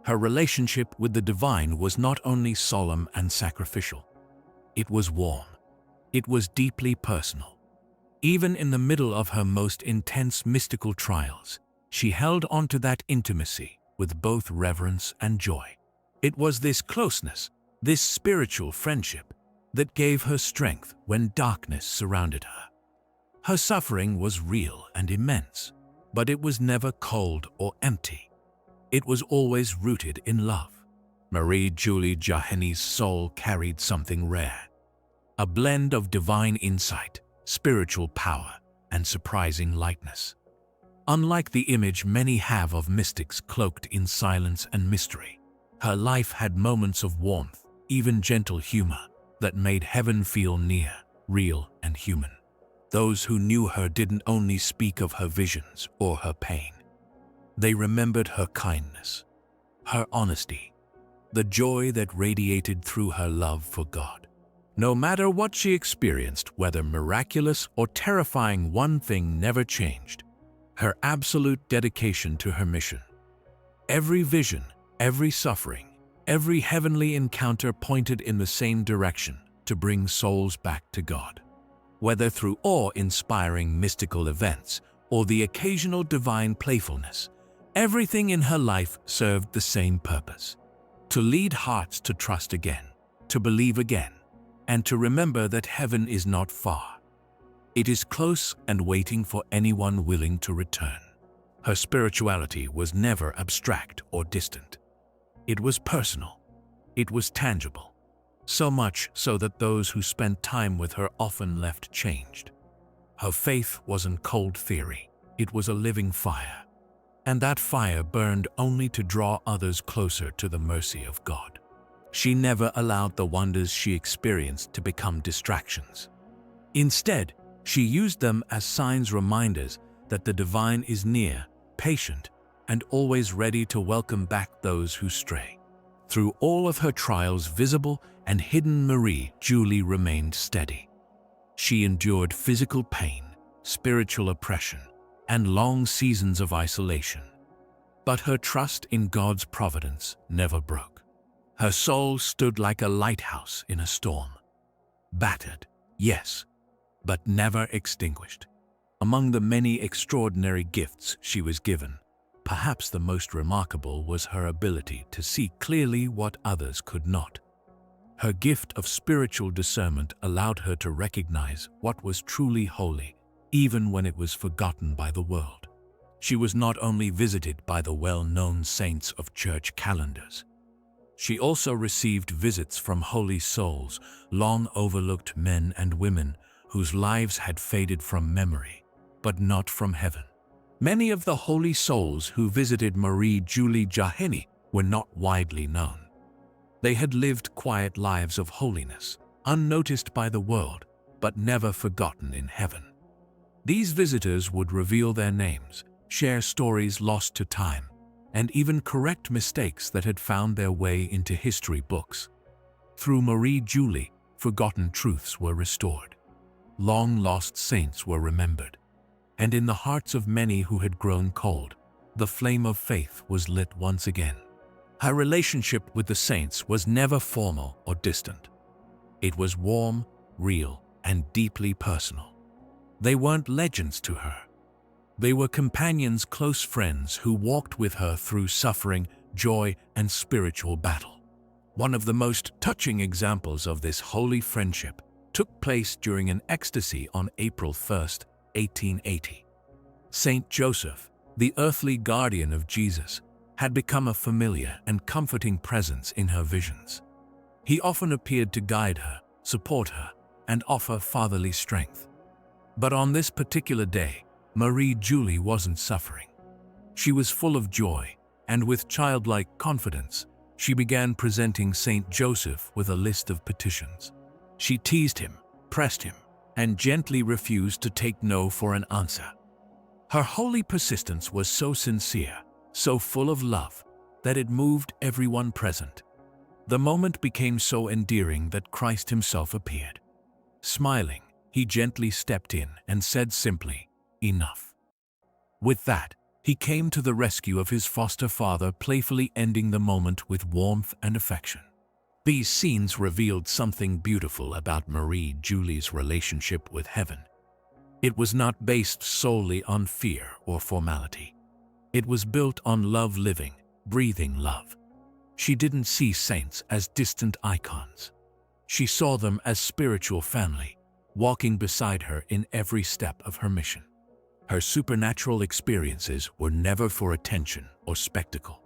Her relationship with the divine was not only solemn and sacrificial. It was warm. It was deeply personal. Even in the middle of her most intense mystical trials, she held on to that intimacy with both reverence and joy. It was this closeness, this spiritual friendship, that gave her strength when darkness surrounded her. Her suffering was real and immense, but it was never cold or empty. It was always rooted in love. Marie-Julie Jahenny's soul carried something rare, a blend of divine insight, spiritual power, and surprising lightness. Unlike the image many have of mystics cloaked in silence and mystery, her life had moments of warmth, even gentle humor, that made heaven feel near, real, and human. Those who knew her didn't only speak of her visions or her pain. They remembered her kindness, her honesty, the joy that radiated through her love for God. No matter what she experienced, whether miraculous or terrifying, one thing never changed: her absolute dedication to her mission. Every vision, every suffering, every heavenly encounter pointed in the same direction: to bring souls back to God. Whether through awe-inspiring mystical events or the occasional divine playfulness, everything in her life served the same purpose: to lead hearts to trust again, to believe again, and to remember that heaven is not far. It is close and waiting for anyone willing to return. Her spirituality was never abstract or distant. It was personal. It was tangible. So much so that those who spent time with her often left changed. Her faith wasn't cold theory. It was a living fire. And that fire burned only to draw others closer to the mercy of God. She never allowed the wonders she experienced to become distractions. Instead, she used them as signs, reminders that the divine is near, patient, and always ready to welcome back those who stray. Through all of her trials, visible and hidden, Marie-Julie remained steady. She endured physical pain, spiritual oppression, and long seasons of isolation. But her trust in God's providence never broke. Her soul stood like a lighthouse in a storm. Battered, yes, but never extinguished. Among the many extraordinary gifts she was given, perhaps the most remarkable was her ability to see clearly what others could not. Her gift of spiritual discernment allowed her to recognize what was truly holy, even when it was forgotten by the world. She was not only visited by the well-known saints of church calendars. She also received visits from holy souls, long overlooked men and women whose lives had faded from memory, but not from heaven. Many of the holy souls who visited Marie-Julie Jahenny were not widely known. They had lived quiet lives of holiness, unnoticed by the world, but never forgotten in heaven. These visitors would reveal their names, share stories lost to time, and even correct mistakes that had found their way into history books. Through Marie-Julie, forgotten truths were restored. Long-lost saints were remembered. And in the hearts of many who had grown cold, the flame of faith was lit once again. Her relationship with the saints was never formal or distant. It was warm, real, and deeply personal. They weren't legends to her. They were companions, close friends who walked with her through suffering, joy, and spiritual battle. One of the most touching examples of this holy friendship took place during an ecstasy on April 1st, 1880. Saint Joseph, the earthly guardian of Jesus, had become a familiar and comforting presence in her visions. He often appeared to guide her, support her, and offer fatherly strength. But on this particular day, Marie-Julie wasn't suffering. She was full of joy, and with childlike confidence, she began presenting Saint Joseph with a list of petitions. She teased him, pressed him, and gently refused to take no for an answer. Her holy persistence was so sincere, so full of love, that it moved everyone present. The moment became so endearing that Christ himself appeared. Smiling, he gently stepped in and said simply, "Enough." With that, he came to the rescue of his foster father, playfully ending the moment with warmth and affection. These scenes revealed something beautiful about Marie-Julie's relationship with heaven. It was not based solely on fear or formality. It was built on love, living, breathing love. She didn't see saints as distant icons. She saw them as spiritual family, walking beside her in every step of her mission. Her supernatural experiences were never for attention or spectacle.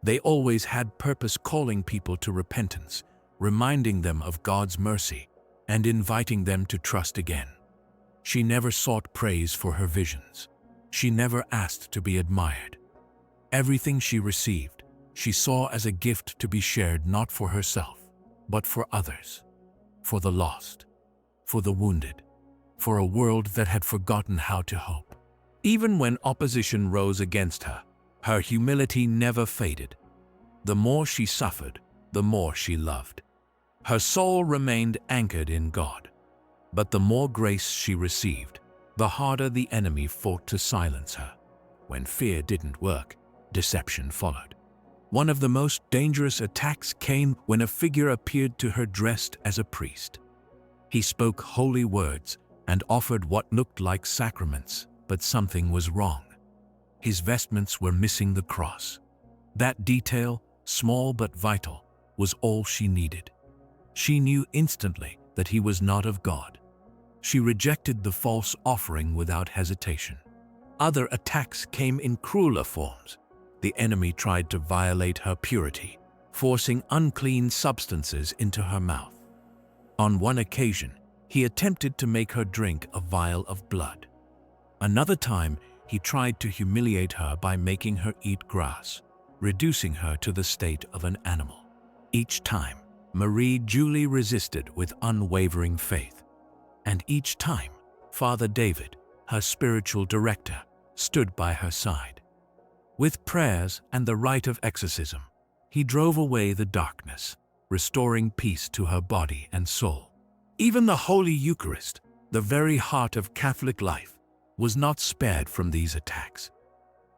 They always had purpose, calling people to repentance, reminding them of God's mercy, and inviting them to trust again. She never sought praise for her visions. She never asked to be admired. Everything she received, she saw as a gift to be shared not for herself, but for others, for the lost, for the wounded, for a world that had forgotten how to hope. Even when opposition rose against her, her humility never faded. The more she suffered, the more she loved. Her soul remained anchored in God. But the more grace she received, the harder the enemy fought to silence her. When fear didn't work, deception followed. One of the most dangerous attacks came when a figure appeared to her dressed as a priest. He spoke holy words and offered what looked like sacraments, but something was wrong. His vestments were missing the cross. That detail, small but vital, was all she needed. She knew instantly that he was not of God. She rejected the false offering without hesitation. Other attacks came in crueler forms. The enemy tried to violate her purity, forcing unclean substances into her mouth. On one occasion, he attempted to make her drink a vial of blood. Another time, he tried to humiliate her by making her eat grass, reducing her to the state of an animal. Each time, Marie-Julie resisted with unwavering faith. And each time, Father David, her spiritual director, stood by her side. With prayers and the rite of exorcism, he drove away the darkness, restoring peace to her body and soul. Even the Holy Eucharist, the very heart of Catholic life, was not spared from these attacks.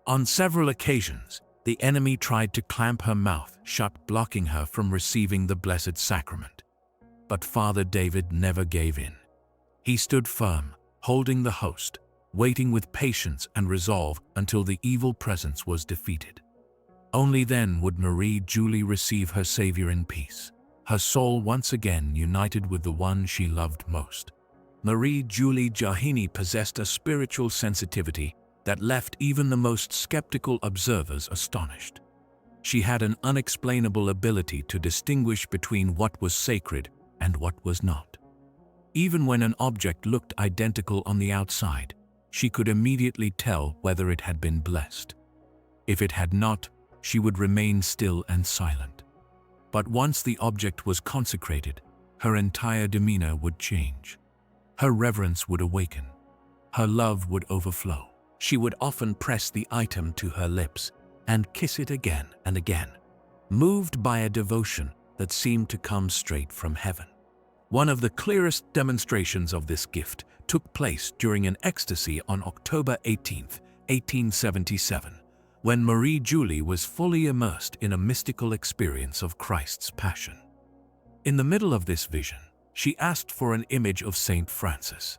On several occasions, the enemy tried to clamp her mouth shut, blocking her from receiving the Blessed Sacrament. But Father David never gave in. He stood firm, holding the host, waiting with patience and resolve until the evil presence was defeated. Only then would Marie-Julie receive her Savior in peace, her soul once again united with the one she loved most. Marie-Julie Jahenny possessed a spiritual sensitivity that left even the most skeptical observers astonished. She had an unexplainable ability to distinguish between what was sacred and what was not. Even when an object looked identical on the outside, she could immediately tell whether it had been blessed. If it had not, she would remain still and silent. But once the object was consecrated, her entire demeanor would change. Her reverence would awaken. Her love would overflow. She would often press the item to her lips and kiss it again and again, moved by a devotion that seemed to come straight from heaven. One of the clearest demonstrations of this gift took place during an ecstasy on October 18, 1877, when Marie-Julie was fully immersed in a mystical experience of Christ's Passion. In the middle of this vision, she asked for an image of Saint Francis.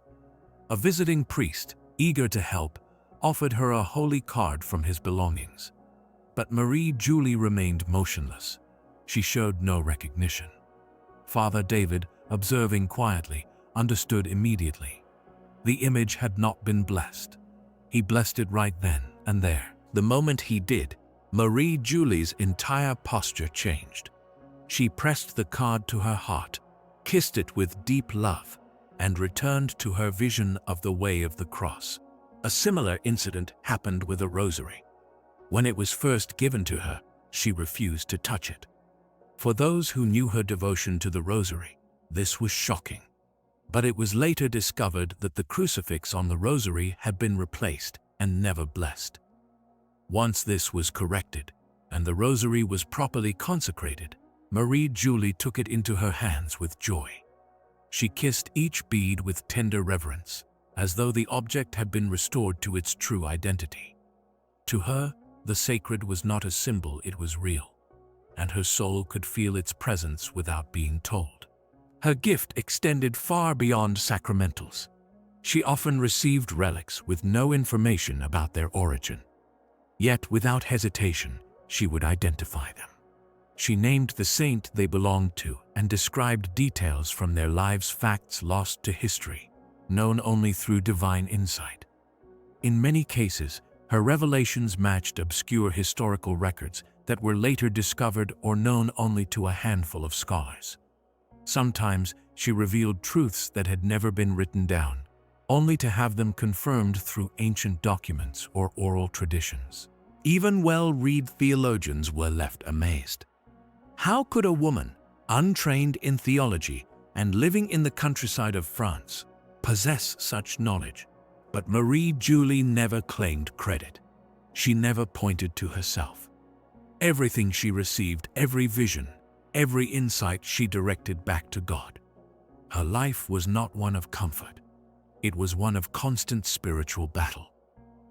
A visiting priest, eager to help, offered her a holy card from his belongings. But Marie-Julie remained motionless. She showed no recognition. Father David, observing quietly, understood immediately. The image had not been blessed. He blessed it right then and there. The moment he did, Marie-Julie's entire posture changed. She pressed the card to her heart, kissed it with deep love, and returned to her vision of the way of the cross. A similar incident happened with a rosary. When it was first given to her, she refused to touch it. For those who knew her devotion to the rosary, this was shocking. But it was later discovered that the crucifix on the rosary had been replaced and never blessed. Once this was corrected, and the rosary was properly consecrated, Marie-Julie took it into her hands with joy. She kissed each bead with tender reverence, as though the object had been restored to its true identity. To her, the sacred was not a symbol, it was real, and her soul could feel its presence without being told. Her gift extended far beyond sacramentals. She often received relics with no information about their origin. Yet, without hesitation, she would identify them. She named the saint they belonged to and described details from their lives, facts lost to history, known only through divine insight. In many cases, her revelations matched obscure historical records, that were later discovered or known only to a handful of scholars. Sometimes she revealed truths that had never been written down, only to have them confirmed through ancient documents or oral traditions. Even well-read theologians were left amazed. How could a woman, untrained in theology and living in the countryside of France, possess such knowledge? But Marie-Julie never claimed credit. She never pointed to herself. Everything she received, every vision, every insight she directed back to God. Her life was not one of comfort. It was one of constant spiritual battle.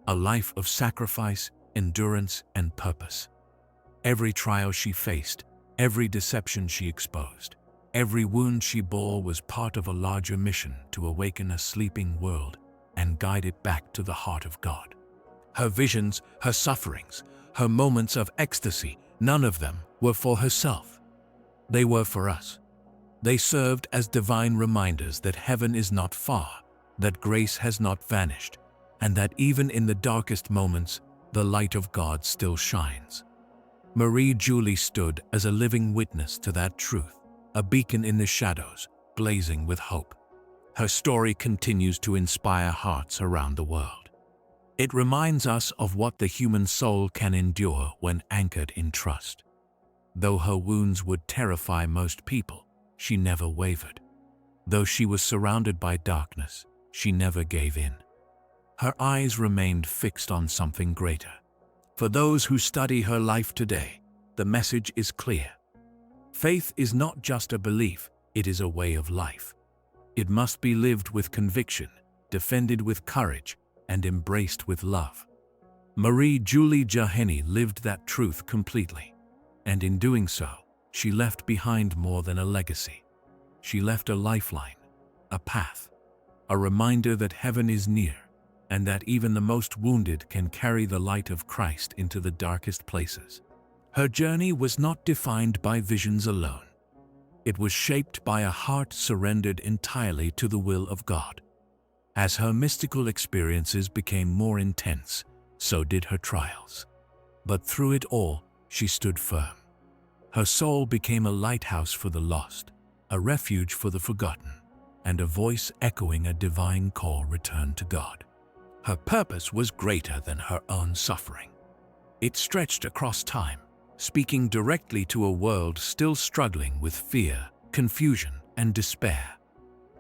A life of sacrifice, endurance, and purpose. Every trial she faced, every deception she exposed, every wound she bore was part of a larger mission to awaken a sleeping world and guide it back to the heart of God. Her visions, her sufferings, her moments of ecstasy, none of them were for herself. They were for us. They served as divine reminders that heaven is not far, that grace has not vanished, and that even in the darkest moments, the light of God still shines. Marie-Julie stood as a living witness to that truth, a beacon in the shadows, blazing with hope. Her story continues to inspire hearts around the world. It reminds us of what the human soul can endure when anchored in trust. Though her wounds would terrify most people, she never wavered. Though she was surrounded by darkness, she never gave in. Her eyes remained fixed on something greater. For those who study her life today, the message is clear. Faith is not just a belief, it is a way of life. It must be lived with conviction, defended with courage, and embraced with love. Marie-Julie Jahenny lived that truth completely, and in doing so, she left behind more than a legacy. She left a lifeline, a path, a reminder that heaven is near, and that even the most wounded can carry the light of Christ into the darkest places. Her journey was not defined by visions alone. It was shaped by a heart surrendered entirely to the will of God. As her mystical experiences became more intense, so did her trials. But through it all, she stood firm. Her soul became a lighthouse for the lost, a refuge for the forgotten, and a voice echoing a divine call returned to God. Her purpose was greater than her own suffering. It stretched across time, speaking directly to a world still struggling with fear, confusion, and despair.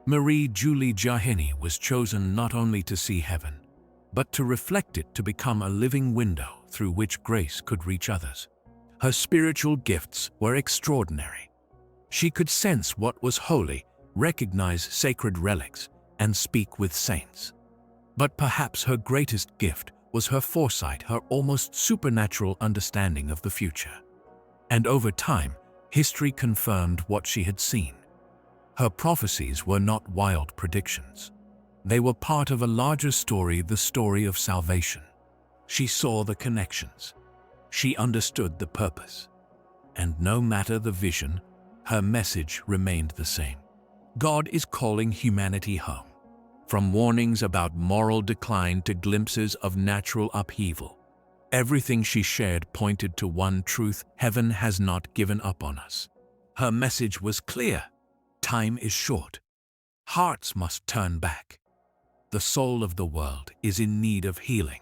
Marie-Julie Jahenny was chosen not only to see heaven, but to reflect it, to become a living window through which grace could reach others. Her spiritual gifts were extraordinary. She could sense what was holy, recognize sacred relics, and speak with saints. But perhaps her greatest gift was her foresight, her almost supernatural understanding of the future. And over time, history confirmed what she had seen. Her prophecies were not wild predictions. They were part of a larger story, the story of salvation. She saw the connections. She understood the purpose. And no matter the vision, her message remained the same. God is calling humanity home. From warnings about moral decline to glimpses of natural upheaval, everything she shared pointed to one truth: heaven has not given up on us. Her message was clear. Time is short. Hearts must turn back. The soul of the world is in need of healing,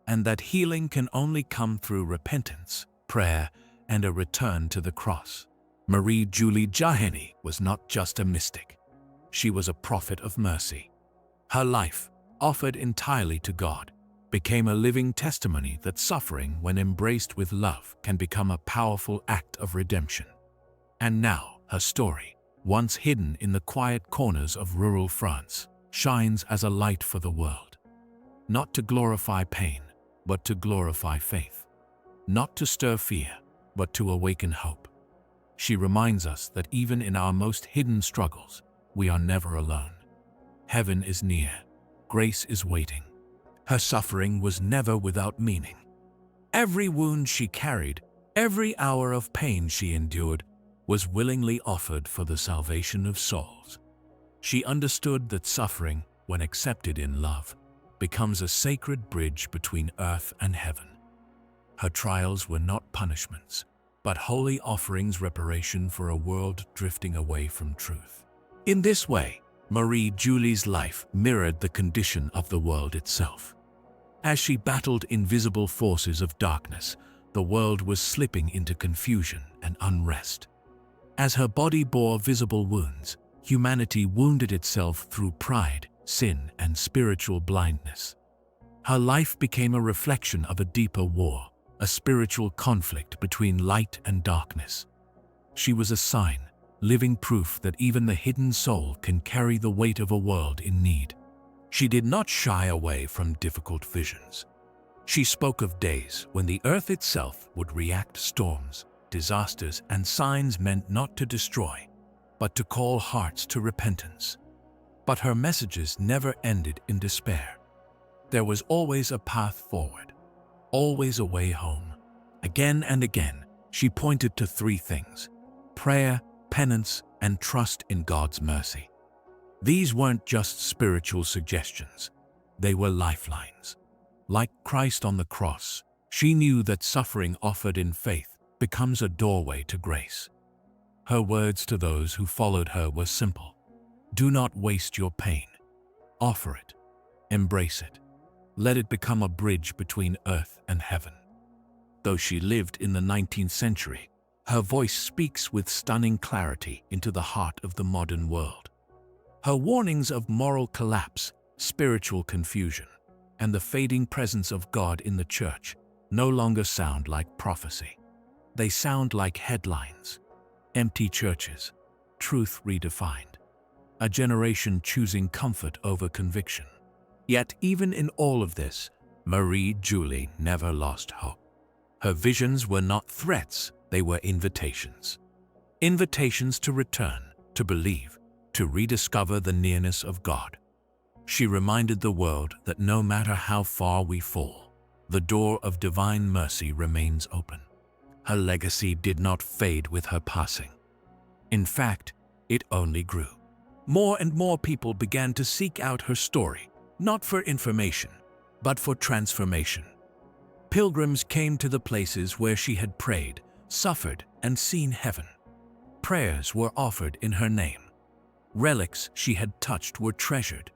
and that healing can only come through repentance, prayer, and a return to the cross. Marie-Julie Jahenny was not just a mystic. She was a prophet of mercy. Her life, offered entirely to God, became a living testimony that suffering, when embraced with love, can become a powerful act of redemption. And now, her story, once hidden in the quiet corners of rural France, shines as a light for the world. Not to glorify pain, but to glorify faith. Not to stir fear, but to awaken hope. She reminds us that even in our most hidden struggles, we are never alone. Heaven is near. Grace is waiting. Her suffering was never without meaning. Every wound she carried, every hour of pain she endured, was willingly offered for the salvation of souls. She understood that suffering, when accepted in love, becomes a sacred bridge between earth and heaven. Her trials were not punishments, but holy offerings reparation for a world drifting away from truth. In this way, Marie-Julie's life mirrored the condition of the world itself. As she battled invisible forces of darkness, the world was slipping into confusion and unrest. As her body bore visible wounds, humanity wounded itself through pride, sin, and spiritual blindness. Her life became a reflection of a deeper war, a spiritual conflict between light and darkness. She was a sign, living proof that even the hidden soul can carry the weight of a world in need. She did not shy away from difficult visions. She spoke of days when the earth itself would react to storms, disasters, and signs meant not to destroy, but to call hearts to repentance. But her messages never ended in despair. There was always a path forward, always a way home. Again and again, she pointed to three things: prayer, penance, and trust in God's mercy. These weren't just spiritual suggestions. They were lifelines. Like Christ on the cross, she knew that suffering offered in faith becomes a doorway to grace. Her words to those who followed her were simple. Do not waste your pain. Offer it. Embrace it. Let it become a bridge between earth and heaven. Though she lived in the 19th century, her voice speaks with stunning clarity into the heart of the modern world. Her warnings of moral collapse, spiritual confusion, and the fading presence of God in the church no longer sound like prophecy. They sound like headlines. Empty churches, truth redefined. A generation choosing comfort over conviction. Yet even in all of this, Marie-Julie never lost hope. Her visions were not threats, they were invitations. Invitations to return, to believe, to rediscover the nearness of God. She reminded the world that no matter how far we fall, the door of divine mercy remains open. Her legacy did not fade with her passing. In fact, it only grew. More and more people began to seek out her story, not for information, but for transformation. Pilgrims came to the places where she had prayed, suffered, and seen heaven. Prayers were offered in her name. Relics she had touched were treasured,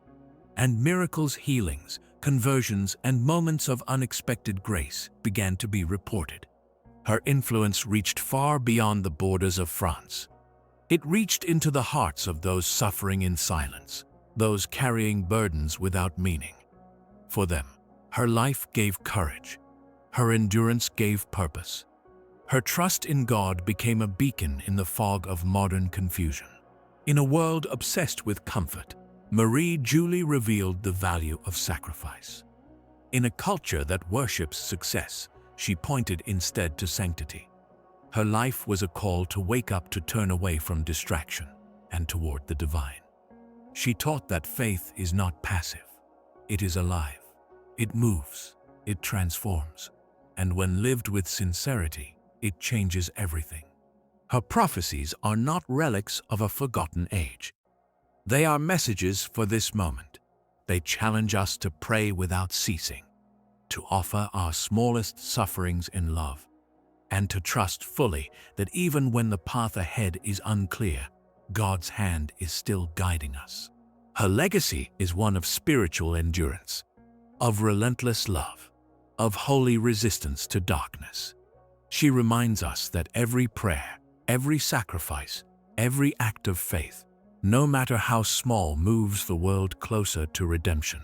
and miracles, healings, conversions, and moments of unexpected grace began to be reported. Her influence reached far beyond the borders of France. It reached into the hearts of those suffering in silence, those carrying burdens without meaning. For them, her life gave courage. Her endurance gave purpose. Her trust in God became a beacon in the fog of modern confusion. In a world obsessed with comfort, Marie-Julie revealed the value of sacrifice. In a culture that worships success, she pointed instead to sanctity. Her life was a call to wake up, to turn away from distraction and toward the divine. She taught that faith is not passive. It is alive. It moves. It transforms. And when lived with sincerity, it changes everything. Her prophecies are not relics of a forgotten age. They are messages for this moment. They challenge us to pray without ceasing, to offer our smallest sufferings in love, and to trust fully that even when the path ahead is unclear, God's hand is still guiding us. Her legacy is one of spiritual endurance, of relentless love, of holy resistance to darkness. She reminds us that every prayer, every sacrifice, every act of faith, no matter how small, moves the world closer to redemption.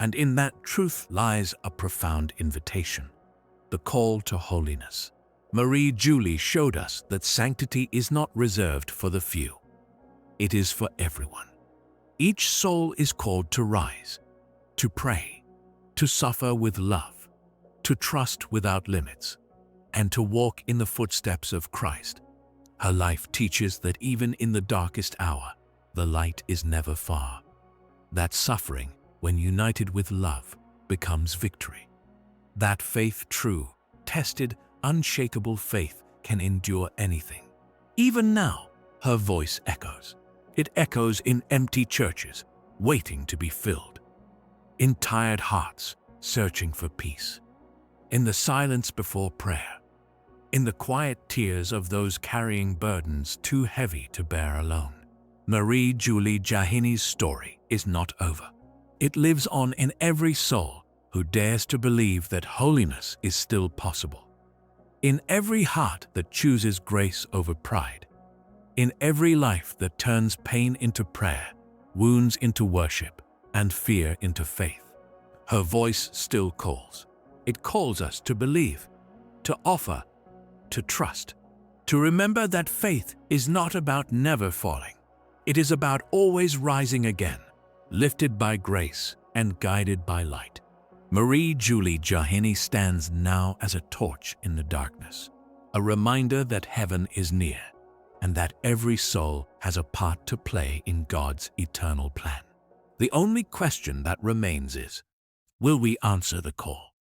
And in that truth lies a profound invitation, the call to holiness. Marie-Julie showed us that sanctity is not reserved for the few. It is for everyone. Each soul is called to rise, to pray, to suffer with love, to trust without limits, and to walk in the footsteps of Christ. Her life teaches that even in the darkest hour, the light is never far. That suffering, when united with love, becomes victory. That faith, true, tested, unshakable faith, can endure anything. Even now, her voice echoes. It echoes in empty churches, waiting to be filled, in tired hearts, searching for peace. in the silence before prayer, in the quiet tears of those carrying burdens too heavy to bear alone. Marie-Julie Jahenny's story is not over. It lives on in every soul who dares to believe that holiness is still possible. In every heart that chooses grace over pride. In every life that turns pain into prayer, wounds into worship, and fear into faith. Her voice still calls. It calls us to believe, to offer, to trust, to remember that faith is not about never falling. It is about always rising again, lifted by grace and guided by light. Marie-Julie Jahenny stands now as a torch in the darkness, a reminder that heaven is near and that every soul has a part to play in God's eternal plan. The only question that remains is, will we answer the call?